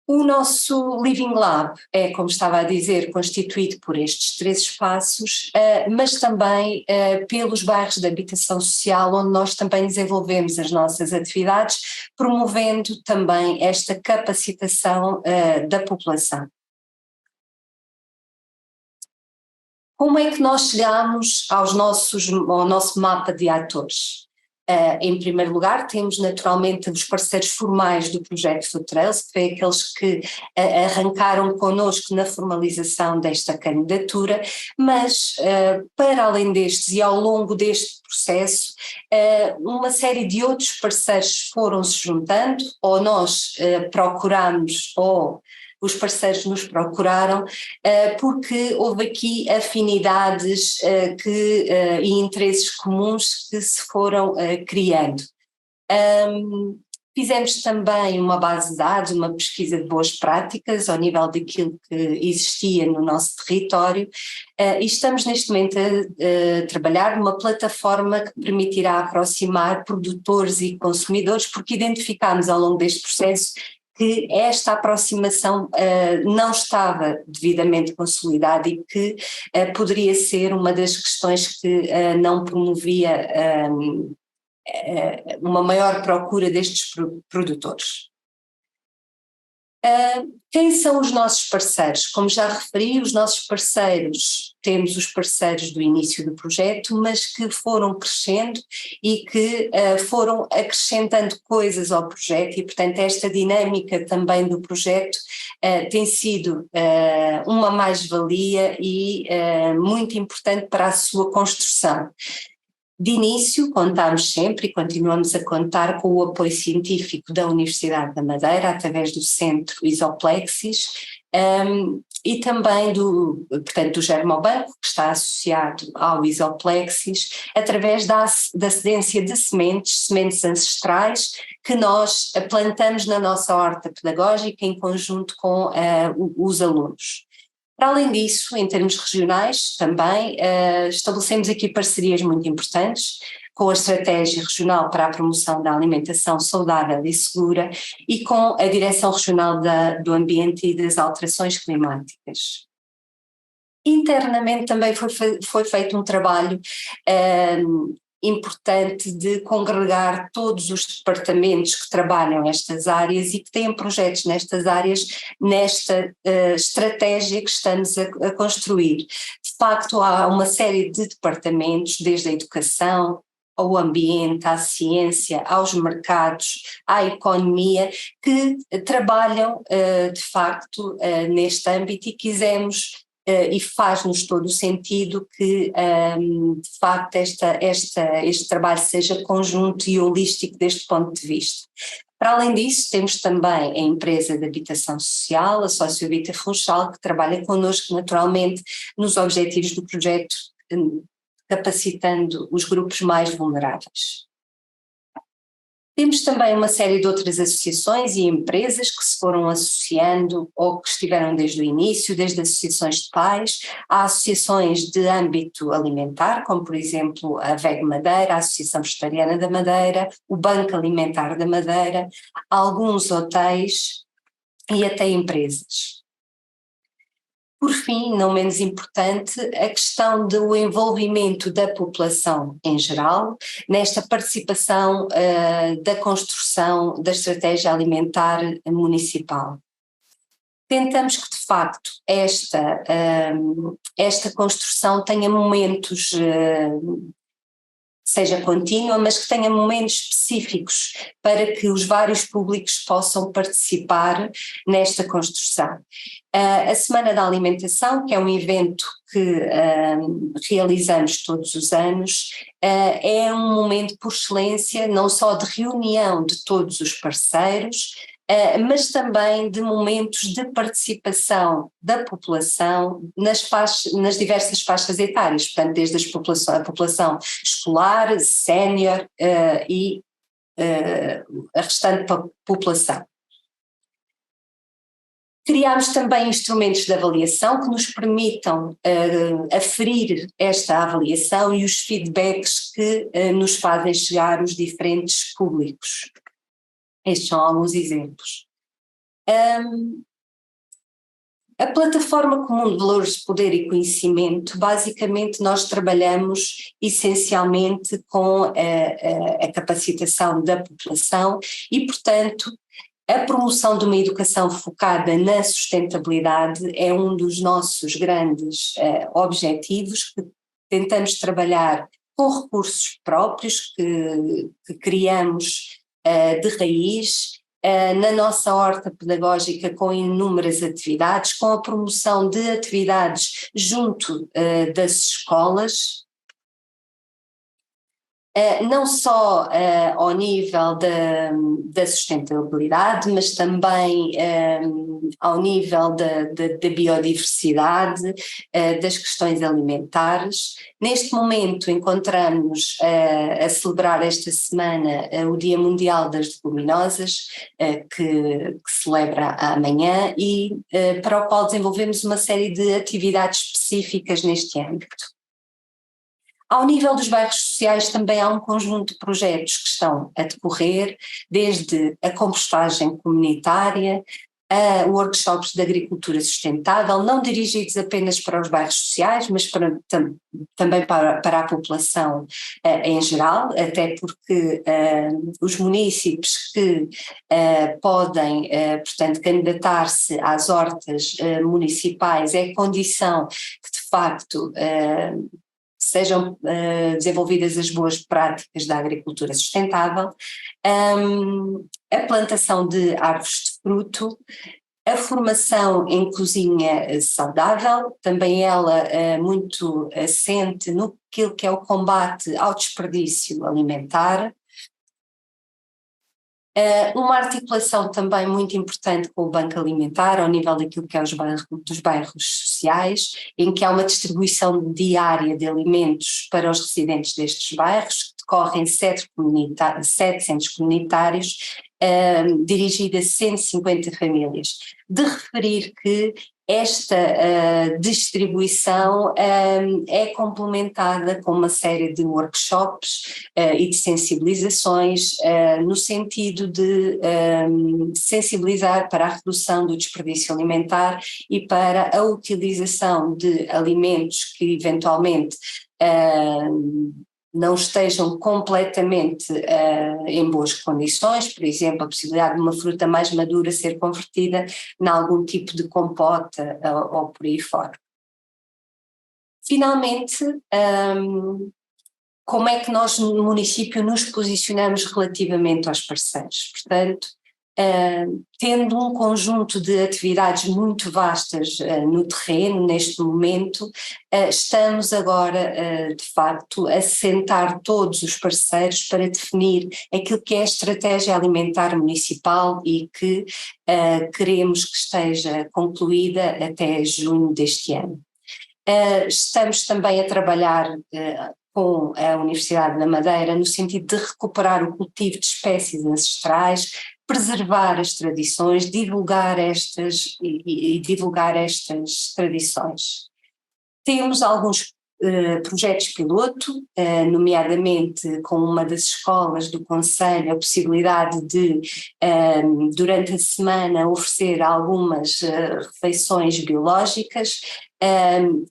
O nosso Living Lab é, como estava a dizer, constituído por estes 3 espaços, mas também pelos bairros de habitação social, onde nós também desenvolvemos as nossas atividades, promovendo também esta capacitação da população. Como é que nós chegamos ao nosso mapa de atores? Em primeiro lugar, temos naturalmente os parceiros formais do projeto Food Trails, que foi aqueles que arrancaram connosco na formalização desta candidatura, mas para além destes e ao longo deste processo, uma série de outros parceiros foram se juntando, ou nós procuramos ou os parceiros nos procuraram, porque houve aqui afinidades e interesses comuns que se foram criando. Fizemos também uma base de dados, uma pesquisa de boas práticas ao nível daquilo que existia no nosso território, e estamos neste momento a trabalhar numa plataforma que permitirá aproximar produtores e consumidores, porque identificámos ao longo deste processo que esta aproximação não estava devidamente consolidada e que poderia ser uma das questões que não promovia uma maior procura destes produtores. Quem são os nossos parceiros? Como já referi, os nossos parceiros, temos os parceiros do início do projeto, mas que foram crescendo e que foram acrescentando coisas ao projeto, e portanto esta dinâmica também do projeto tem sido uma mais-valia e muito importante para a sua construção. De início, contámos sempre e continuamos a contar com o apoio científico da Universidade da Madeira, através do Centro Isoplexis, e também do Germobanco, que está associado ao Isoplexis, através da cedência de sementes ancestrais, que nós plantamos na nossa horta pedagógica em conjunto com os alunos. Para além disso, em termos regionais, também estabelecemos aqui parcerias muito importantes com a Estratégia Regional para a Promoção da Alimentação Saudável e Segura e com a Direção Regional do Ambiente e das Alterações Climáticas. Internamente também foi feito um trabalho importante de congregar todos os departamentos que trabalham nestas áreas e que têm projetos nestas áreas, nesta estratégia que estamos a construir. De facto, há uma série de departamentos, desde a educação, ao ambiente, à ciência, aos mercados, à economia, que trabalham de facto neste âmbito, e quisemos e faz-nos todo o sentido que de facto este trabalho seja conjunto e holístico deste ponto de vista. Para além disso, temos também a empresa de habitação social, a Sociovita Funchal, que trabalha connosco naturalmente nos objetivos do projeto, capacitando os grupos mais vulneráveis. Temos também uma série de outras associações e empresas que se foram associando ou que estiveram desde o início, desde associações de pais, há associações de âmbito alimentar, como por exemplo a VEG Madeira, a Associação Vegetariana da Madeira, o Banco Alimentar da Madeira, alguns hotéis e até empresas. Por fim, não menos importante, a questão do envolvimento da população em geral nesta participação da construção da estratégia alimentar municipal. Tentamos que, de facto, esta construção tenha momentos, seja contínua, mas que tenha momentos específicos para que os vários públicos possam participar nesta construção. A Semana da Alimentação, que é um evento que realizamos todos os anos, é um momento por excelência não só de reunião de todos os parceiros, mas também de momentos de participação da população nas diversas faixas etárias, portanto desde a população escolar, sénior e a restante população. Criámos também instrumentos de avaliação que nos permitam aferir esta avaliação e os feedbacks que nos fazem chegar os diferentes públicos. Estes são alguns exemplos. A Plataforma Comum de Valores de Poder e Conhecimento, basicamente nós trabalhamos essencialmente com a capacitação da população e, portanto, a promoção de uma educação focada na sustentabilidade é um dos nossos grandes objetivos, que tentamos trabalhar com recursos próprios que criamos de raiz, na nossa horta pedagógica com inúmeras atividades, com a promoção de atividades junto das escolas. não só ao nível da sustentabilidade, mas também ao nível da biodiversidade, das questões alimentares. Neste momento encontramos a celebrar esta semana o Dia Mundial das Leguminosas, que celebra amanhã, e para o qual desenvolvemos uma série de atividades específicas neste âmbito. Ao nível dos bairros sociais também há um conjunto de projetos que estão a decorrer, desde a compostagem comunitária, a workshops de agricultura sustentável, não dirigidos apenas para os bairros sociais, mas também para a população em geral, até porque os municípios que podem, portanto, candidatar-se às hortas municipais é condição que, de facto, sejam desenvolvidas as boas práticas da agricultura sustentável, a plantação de árvores de fruto, a formação em cozinha saudável, também ela muito assente no que é o combate ao desperdício alimentar. Uma articulação também muito importante com o Banco Alimentar, ao nível daquilo que é dos bairros sociais, em que há uma distribuição diária de alimentos para os residentes destes bairros, que decorrem 7 centros comunitários, dirigidos a 150 famílias. De referir que esta distribuição é complementada com uma série de workshops e de sensibilizações no sentido de sensibilizar para a redução do desperdício alimentar e para a utilização de alimentos que eventualmente não estejam completamente em boas condições, por exemplo, a possibilidade de uma fruta mais madura ser convertida em algum tipo de compota ou por aí fora. Finalmente, como é que nós no município nos posicionamos relativamente aos parceiros? Portanto, tendo um conjunto de atividades muito vastas no terreno neste momento, estamos agora de facto a sentar todos os parceiros para definir aquilo que é a estratégia alimentar municipal e que queremos que esteja concluída até junho deste ano. Estamos também a trabalhar com a Universidade da Madeira no sentido de recuperar o cultivo de espécies ancestrais, preservar as tradições, divulgar estas tradições. Temos alguns projetos piloto, nomeadamente com uma das escolas do concelho, a possibilidade de, durante a semana, oferecer algumas refeições biológicas.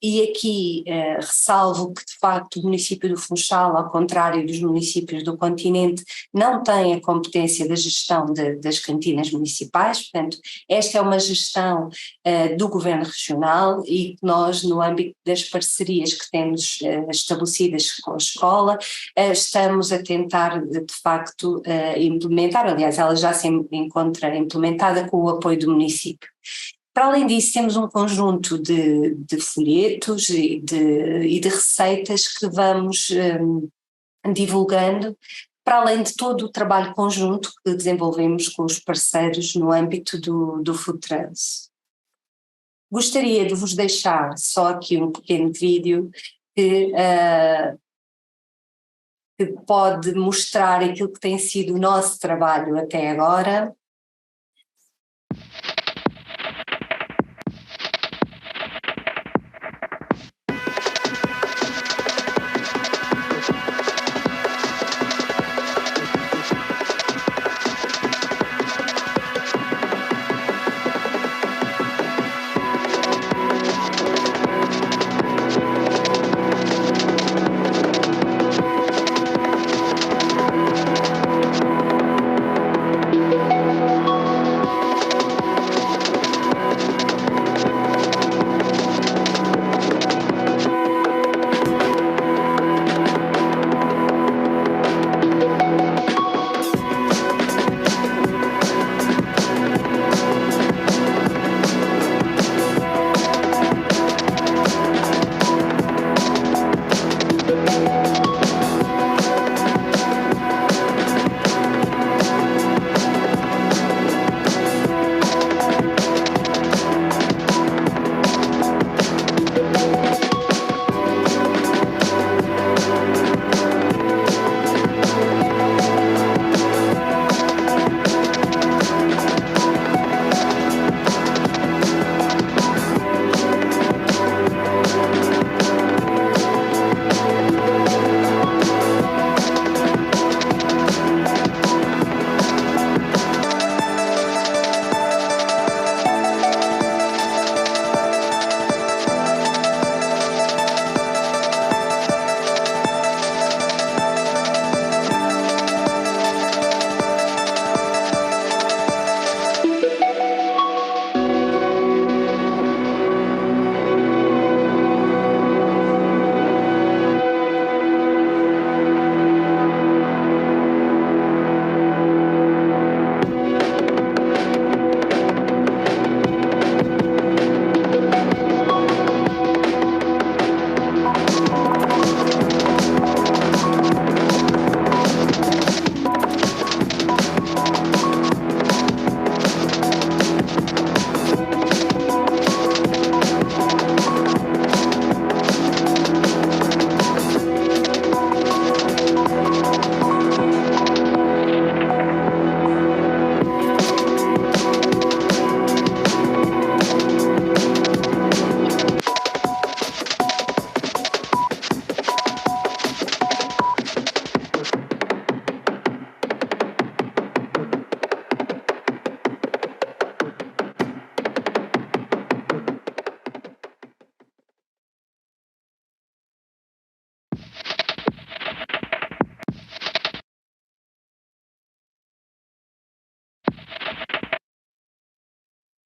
E aqui ressalvo que, de facto, o município do Funchal, ao contrário dos municípios do continente, não tem a competência da gestão das cantinas municipais, portanto, esta é uma gestão do governo regional e nós, no âmbito das parcerias que temos estabelecidas com a escola, estamos a tentar, de facto, implementar, aliás, ela já se encontra implementada com o apoio do município. Para além disso, temos um conjunto de folhetos e de receitas que vamos divulgando, para além de todo o trabalho conjunto que desenvolvemos com os parceiros no âmbito do Food Trans. Gostaria de vos deixar só aqui um pequeno vídeo que pode mostrar aquilo que tem sido o nosso trabalho até agora.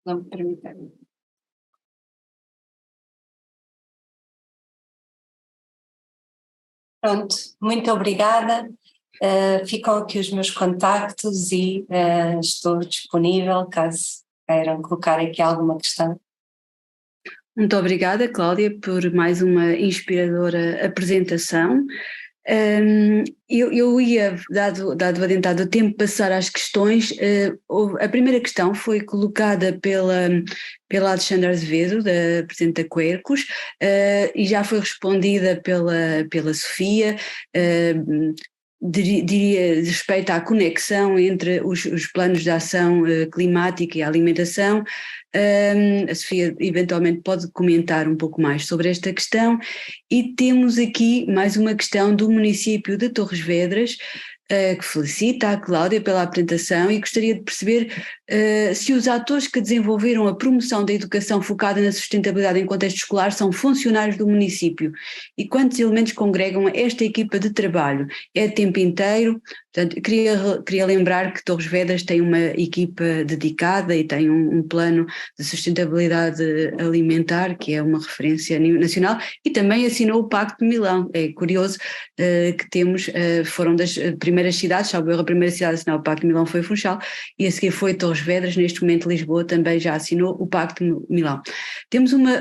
não me permitem. Pronto, muito obrigada. Ficam aqui os meus contactos e estou disponível caso queiram colocar aqui alguma questão. Muito obrigada, Cláudia, por mais uma inspiradora apresentação. Eu ia, dado o adiantado tempo, passar às questões. A primeira questão foi colocada pela Alexandra Azevedo, da Presidente da Quercus, e já foi respondida pela Sofia. Diria respeito à conexão entre os planos de ação climática e a alimentação. A Sofia eventualmente pode comentar um pouco mais sobre esta questão. E temos aqui mais uma questão do município de Torres Vedras, que felicita a Cláudia pela apresentação e gostaria de perceber se os atores que desenvolveram a promoção da educação focada na sustentabilidade em contexto escolar são funcionários do município e quantos elementos congregam esta equipa de trabalho. É a tempo inteiro? Portanto, queria lembrar que Torres Vedras tem uma equipa dedicada e tem um plano de sustentabilidade alimentar que é uma referência a nível nacional e também assinou o Pacto de Milão. É curioso que temos, foram das primeiras cidades, salvo erro, a primeira cidade a assinar o Pacto de Milão foi Funchal e a seguir foi Torres Vedras, neste momento Lisboa também já assinou o Pacto de Milão. Temos uma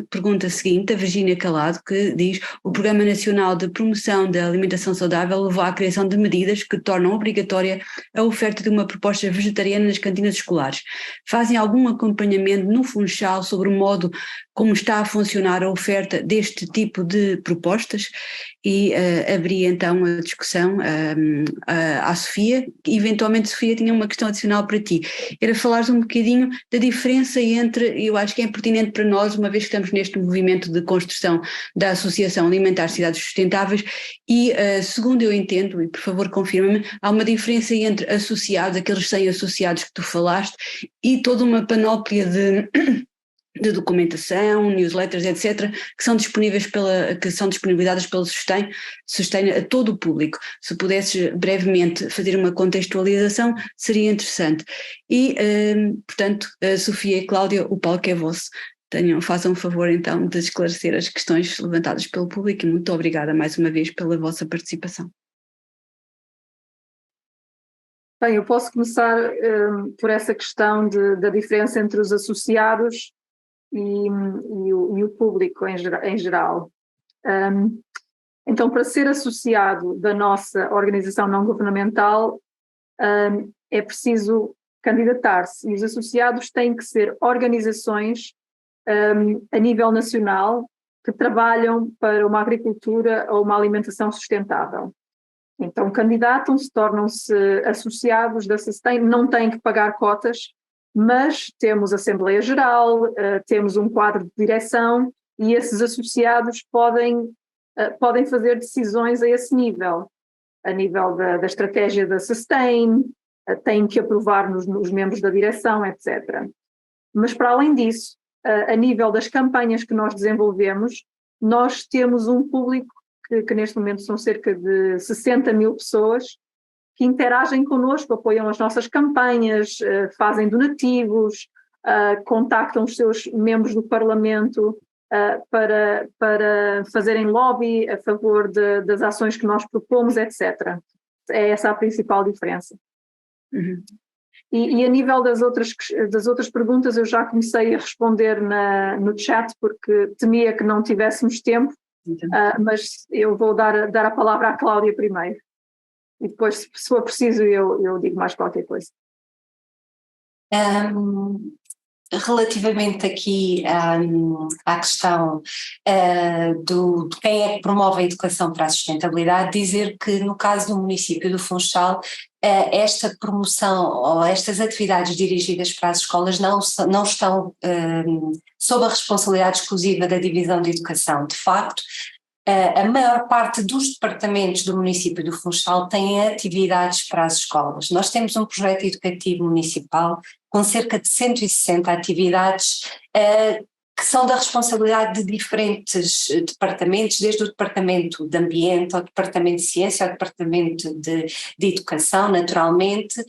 pergunta seguinte, a Virgínia Calado, que diz: o Programa Nacional de Promoção da Alimentação Saudável levou à criação de medidas que tornam obrigatória a oferta de uma proposta vegetariana nas cantinas escolares. Fazem algum acompanhamento no Funchal sobre o modo como está a funcionar a oferta deste tipo de propostas? E abri então a discussão à Sofia. Eventualmente, Sofia, tinha uma questão adicional para ti. Era falares um bocadinho da diferença entre, eu acho que é pertinente para nós, uma vez que estamos neste movimento de construção da Associação Alimentar Cidades Sustentáveis, e segundo eu entendo, e por favor confirma-me, há uma diferença entre associados, aqueles 100 associados que tu falaste, e toda uma panóplia de documentação, newsletters, etc., que são disponibilizadas pelo Sustain a todo o público. Se pudesses brevemente fazer uma contextualização, seria interessante. E, portanto, Sofia e Cláudia, o palco é vosso. Façam o favor então de esclarecer as questões levantadas pelo público e muito obrigada mais uma vez pela vossa participação. Bem, eu posso começar por essa questão da diferença entre os associados e o público em geral. Então, para ser associado da nossa organização não governamental, é preciso candidatar-se, e os associados têm que ser organizações a nível nacional que trabalham para uma agricultura ou uma alimentação sustentável. Então, candidatam-se, tornam-se associados da Sustain, não têm que pagar cotas, mas temos Assembleia Geral, temos um quadro de direção e esses associados podem fazer decisões a esse nível, a nível da estratégia da Sustain, têm que aprovar nos membros da direção, etc. Mas para além disso, a nível das campanhas que nós desenvolvemos, nós temos um público que neste momento são cerca de 60 mil pessoas que interagem connosco, apoiam as nossas campanhas, fazem donativos, contactam os seus membros do Parlamento para fazerem lobby a favor das ações que nós propomos, etc. É essa a principal diferença. Uhum. E a nível das outras perguntas eu já comecei a responder no chat porque temia que não tivéssemos tempo, mas eu vou dar a palavra à Cláudia primeiro. E depois, se for preciso, eu digo mais qualquer coisa. Relativamente aqui à questão de quem é que promove a educação para a sustentabilidade, dizer que no caso do município do Funchal, esta promoção ou estas atividades dirigidas para as escolas não estão sob a responsabilidade exclusiva da Divisão de Educação. De facto, a maior parte dos departamentos do município do Funchal têm atividades para as escolas. Nós temos um projeto educativo municipal com cerca de 160 atividades que são da responsabilidade de diferentes departamentos, desde o Departamento de Ambiente, ao Departamento de Ciência, ao Departamento de Educação, naturalmente,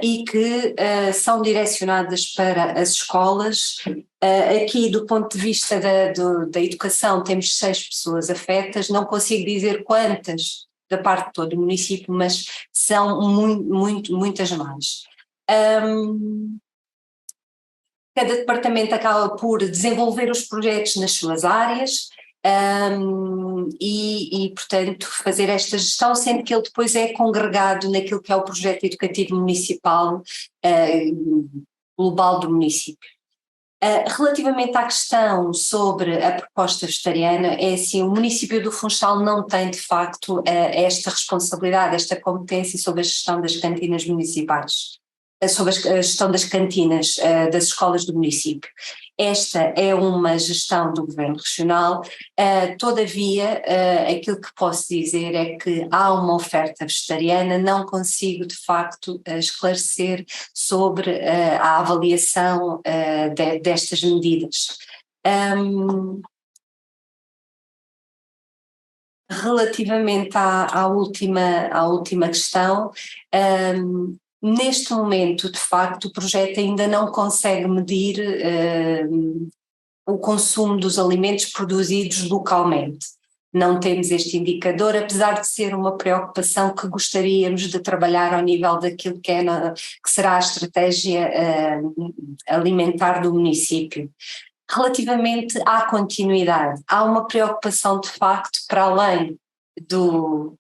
e que são direcionadas para as escolas. Aqui, do ponto de vista da educação, temos 6 pessoas afetas, não consigo dizer quantas da parte de todo o município, mas são muitas mais. Cada departamento acaba por desenvolver os projetos nas suas áreas portanto, fazer esta gestão, sendo que ele depois é congregado naquilo que é o projeto educativo municipal global do município. Relativamente à questão sobre a proposta vegetariana, é assim, o município do Funchal não tem de facto esta responsabilidade, esta competência sobre a gestão das cantinas municipais, sobre a gestão das cantinas das escolas do município. Esta é uma gestão do Governo Regional, todavia aquilo que posso dizer é que há uma oferta vegetariana, não consigo de facto esclarecer sobre a avaliação destas medidas. Relativamente à última questão, neste momento, de facto, o projeto ainda não consegue medir o consumo dos alimentos produzidos localmente. Não temos este indicador, apesar de ser uma preocupação que gostaríamos de trabalhar ao nível daquilo que será a estratégia alimentar do município. Relativamente à continuidade, há uma preocupação de facto para além do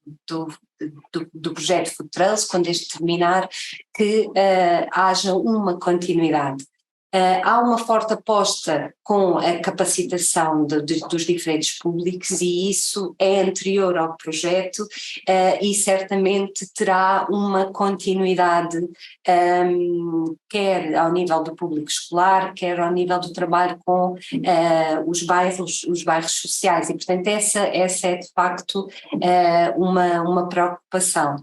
projeto Food Trails, quando este terminar, que haja uma continuidade. Há uma forte aposta com a capacitação dos diferentes públicos e isso é anterior ao projeto e certamente terá uma continuidade quer ao nível do público escolar, quer ao nível do trabalho com os bairros sociais e portanto essa é de facto uma preocupação.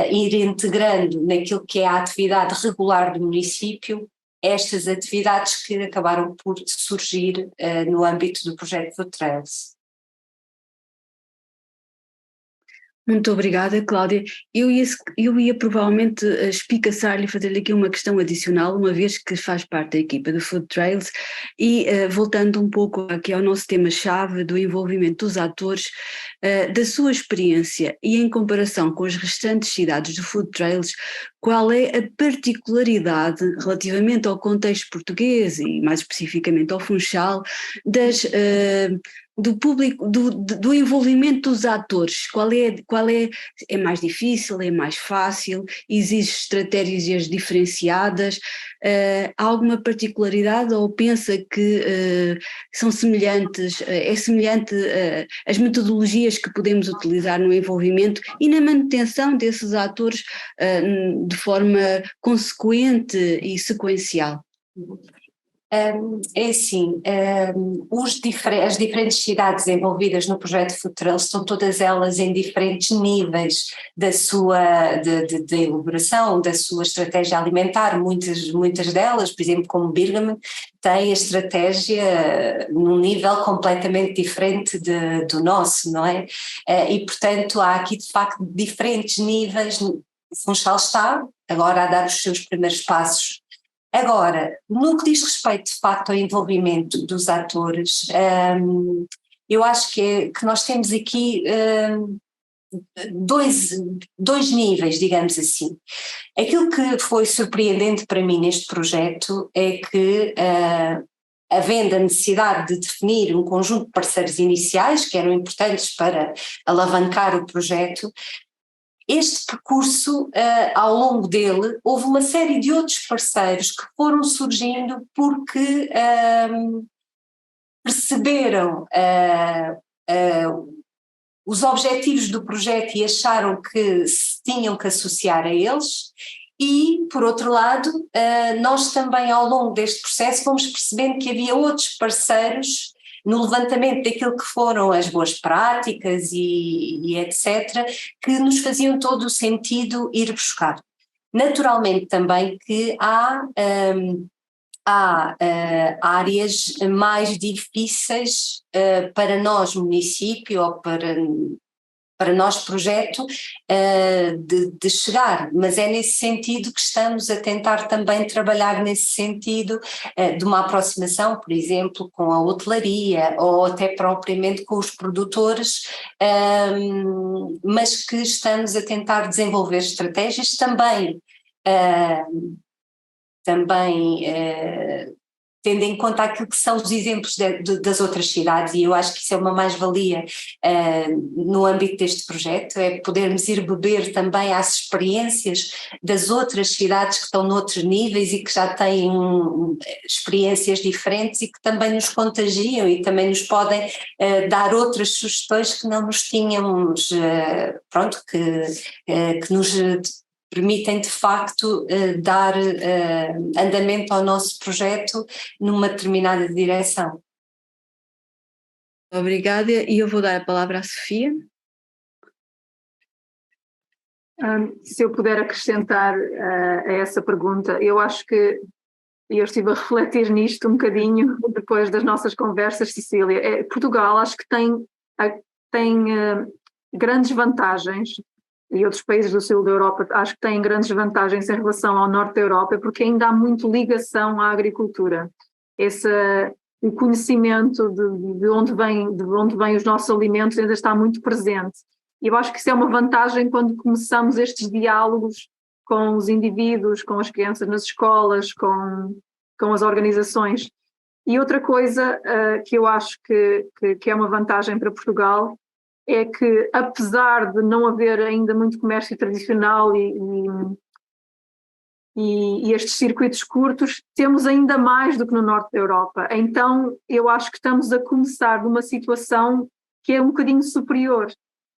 Ir integrando naquilo que é a atividade regular do município estas atividades que acabaram por surgir no âmbito do projeto Food Trails. Muito obrigada, Cláudia. Eu ia provavelmente espicaçar-lhe e fazer-lhe aqui uma questão adicional, uma vez que faz parte da equipa do Food Trails e voltando um pouco aqui ao nosso tema-chave do envolvimento dos atores, da sua experiência e em comparação com as restantes cidades do Food Trails, qual é a particularidade relativamente ao contexto português e mais especificamente ao Funchal do público, do envolvimento dos atores, qual é mais difícil, é mais fácil, exige estratégias diferenciadas, há alguma particularidade ou pensa que são semelhantes, é semelhante as metodologias que podemos utilizar no envolvimento e na manutenção desses atores de forma consequente e sequencial? É assim, as diferentes cidades envolvidas no projeto Food Trails estão todas elas em diferentes níveis da sua de elaboração, da sua estratégia alimentar, muitas delas, por exemplo como Birmingham, tem a estratégia num nível completamente diferente do nosso, não é? E portanto há aqui de facto diferentes níveis. O Funchal está agora a dar os seus primeiros passos. Agora, no que diz respeito de facto ao envolvimento dos atores, eu acho que nós temos aqui dois níveis, digamos assim. Aquilo que foi surpreendente para mim neste projeto é que, havendo a necessidade de definir um conjunto de parceiros iniciais que eram importantes para alavancar o projeto, este percurso, ao longo dele, houve uma série de outros parceiros que foram surgindo porque perceberam os objetivos do projeto e acharam que se tinham que associar a eles e, por outro lado, nós também ao longo deste processo fomos percebendo que havia outros parceiros no levantamento daquilo que foram as boas práticas e etc., que nos faziam todo o sentido ir buscar. Naturalmente também que há há áreas mais difíceis para nós, município, ou para nós, projeto, de chegar, mas é nesse sentido que estamos a tentar também trabalhar nesse sentido de uma aproximação, por exemplo, com a hotelaria ou até propriamente com os produtores, mas que estamos a tentar desenvolver estratégias também tendo em conta aquilo que são os exemplos das outras cidades, e eu acho que isso é uma mais-valia no âmbito deste projeto, é podermos ir beber também às experiências das outras cidades que estão noutros níveis e que já têm experiências diferentes e que também nos contagiam e também nos podem dar outras sugestões que não nos tínhamos, que nos permitem de facto dar andamento ao nosso projeto numa determinada direção. Obrigada, e eu vou dar a palavra à Sofia. Se eu puder acrescentar a essa pergunta, eu acho que eu estive a refletir nisto um bocadinho depois das nossas conversas, Cecília. Portugal acho que tem grandes vantagens, e outros países do sul da Europa acho que têm grandes vantagens em relação ao norte da Europa, porque ainda há muito ligação à agricultura. O conhecimento de onde vêm os nossos alimentos ainda está muito presente. E eu acho que isso é uma vantagem quando começamos estes diálogos com os indivíduos, com as crianças nas escolas, com as organizações. E outra coisa que eu acho que é uma vantagem para Portugal é que, apesar de não haver ainda muito comércio tradicional e estes circuitos curtos, temos ainda mais do que no norte da Europa. Então, eu acho que estamos a começar numa situação que é um bocadinho superior.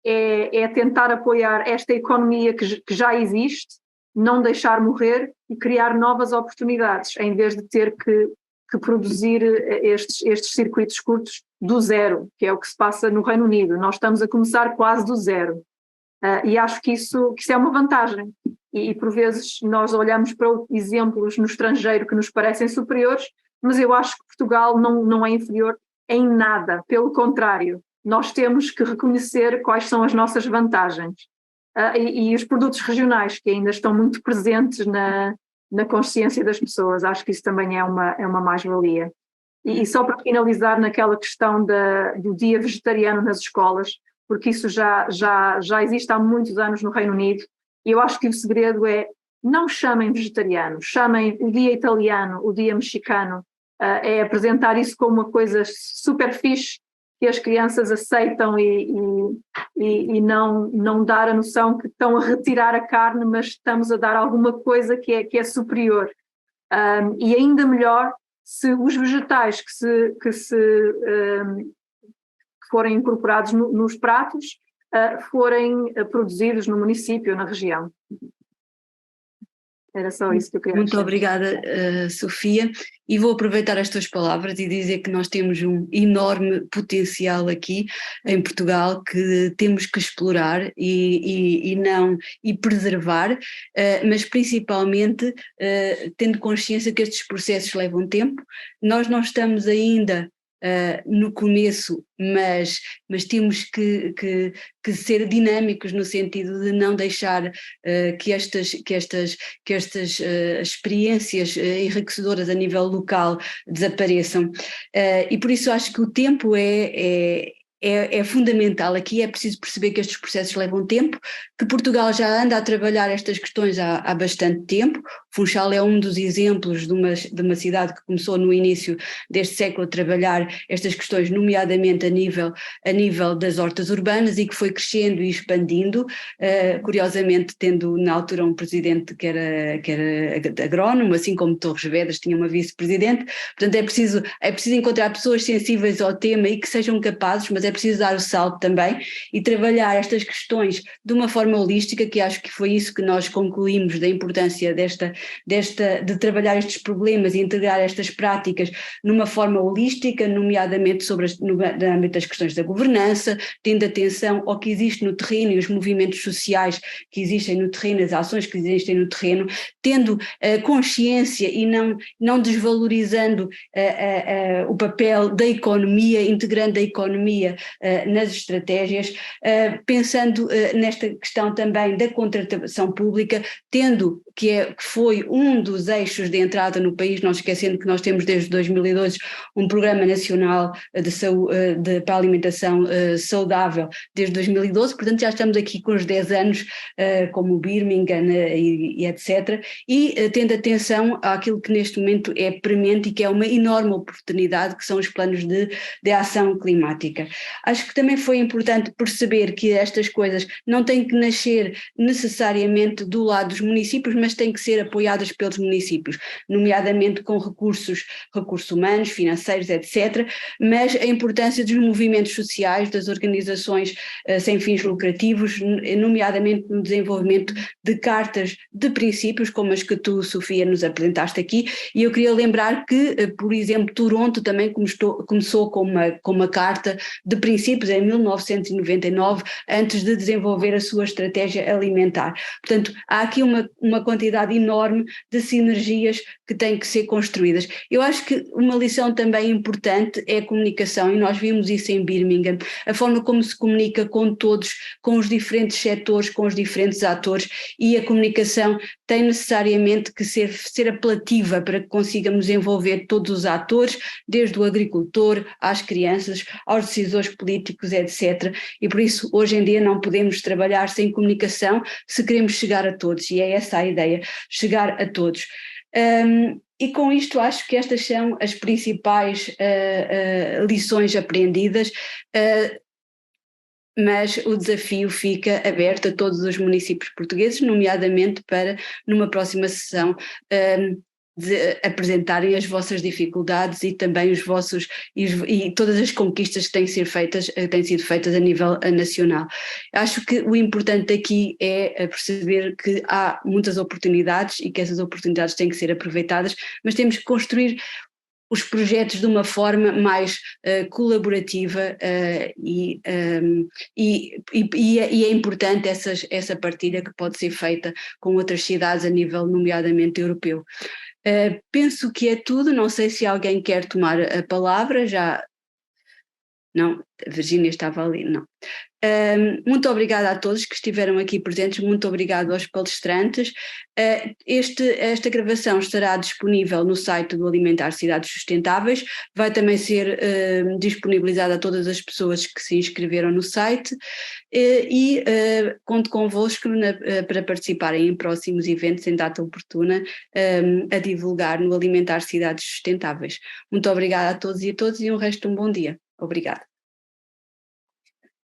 É tentar apoiar esta economia que já existe, não deixar morrer e criar novas oportunidades, em vez de ter que produzir estes circuitos curtos do zero, que é o que se passa no Reino Unido. Nós estamos a começar quase do zero. E acho que isso é uma vantagem. E por vezes nós olhamos para exemplos no estrangeiro que nos parecem superiores, mas eu acho que Portugal não é inferior em nada, pelo contrário. Nós temos que reconhecer quais são as nossas vantagens. E os produtos regionais, que ainda estão muito presentes na consciência das pessoas, acho que isso também é uma mais-valia. E só para finalizar naquela questão do dia vegetariano nas escolas, porque isso já existe há muitos anos no Reino Unido, e eu acho que o segredo é não chamem vegetariano, chamem o dia italiano, o dia mexicano, é apresentar isso como uma coisa super fixe, que as crianças aceitam e não dar a noção que estão a retirar a carne, mas estamos a dar alguma coisa que é superior. E ainda melhor se os vegetais que forem incorporados nos pratos forem produzidos no município, na região. Era só isso que eu queria dizer. Muito obrigada, Sofia, e vou aproveitar as tuas palavras e dizer que nós temos um enorme potencial aqui em Portugal que temos que explorar e preservar, mas principalmente tendo consciência que estes processos levam tempo. Nós não estamos ainda no começo, mas temos que ser dinâmicos no sentido de não deixar que estas experiências enriquecedoras a nível local desapareçam, e por isso acho que o tempo é fundamental. Aqui é preciso perceber que estes processos levam tempo, que Portugal já anda a trabalhar estas questões há bastante tempo. Funchal é um dos exemplos de uma cidade que começou no início deste século a trabalhar estas questões, nomeadamente a nível das hortas urbanas, e que foi crescendo e expandindo, curiosamente tendo na altura um presidente que era agrónomo, assim como Torres Vedras tinha uma vice-presidente. Portanto é preciso encontrar pessoas sensíveis ao tema e que sejam capazes, mas é preciso dar o salto também e trabalhar estas questões de uma forma holística, que acho que foi isso que nós concluímos da importância de trabalhar estes problemas e integrar estas práticas numa forma holística, nomeadamente no âmbito das questões da governança, tendo atenção ao que existe no terreno e os movimentos sociais que existem no terreno, as ações que existem no terreno, tendo consciência e não desvalorizando o papel da economia, integrando a economia nas estratégias, pensando nesta questão também da contratação pública, tendo que foi um dos eixos de entrada no país, não esquecendo que nós temos desde 2012 um Programa Nacional para a Alimentação Saudável desde 2012, portanto já estamos aqui com os 10 anos, como o Birmingham e etc., e tendo atenção àquilo que neste momento é premente e que é uma enorme oportunidade, que são os planos de ação climática. Acho que também foi importante perceber que estas coisas não têm que nascer necessariamente do lado dos municípios, mas têm que ser apoiadas pelos municípios, nomeadamente com recursos humanos, financeiros, etc., mas a importância dos movimentos sociais, das organizações sem fins lucrativos, nomeadamente no desenvolvimento de cartas de princípios, como as que tu, Sofia, nos apresentaste aqui, e eu queria lembrar que, por exemplo, Toronto também começou com uma carta de princípios em 1999, antes de desenvolver a sua estratégia alimentar. Portanto, há aqui uma quantidade enorme de sinergias que têm que ser construídas. Eu acho que uma lição também importante é a comunicação, e nós vimos isso em Birmingham, a forma como se comunica com todos, com os diferentes setores, com os diferentes atores, e a comunicação tem necessariamente que ser apelativa para que consigamos envolver todos os atores, desde o agricultor às crianças, aos decisores políticos, etc. E por isso, hoje em dia, não podemos trabalhar sem comunicação se queremos chegar a todos, e é essa a ideia, chegar a todos. E com isto acho que estas são as principais lições aprendidas, mas o desafio fica aberto a todos os municípios portugueses, nomeadamente para, numa próxima sessão, de apresentarem as vossas dificuldades e também os vossos e todas as conquistas que têm sido feitas a nível nacional. Acho que o importante aqui é perceber que há muitas oportunidades e que essas oportunidades têm que ser aproveitadas, mas temos que construir os projetos de uma forma mais colaborativa, e é importante essa partilha que pode ser feita com outras cidades a nível nomeadamente europeu. Penso que é tudo, não sei se alguém quer tomar a palavra, já... Não, a Virgínia estava ali, não. Muito obrigada a todos que estiveram aqui presentes, muito obrigado aos palestrantes. Esta gravação estará disponível no site do Alimentar Cidades Sustentáveis, vai também ser disponibilizada a todas as pessoas que se inscreveram no site, e conto convosco para participarem em próximos eventos em data oportuna, a divulgar no Alimentar Cidades Sustentáveis. Muito obrigada a todos e um resto de um bom dia. Obrigada.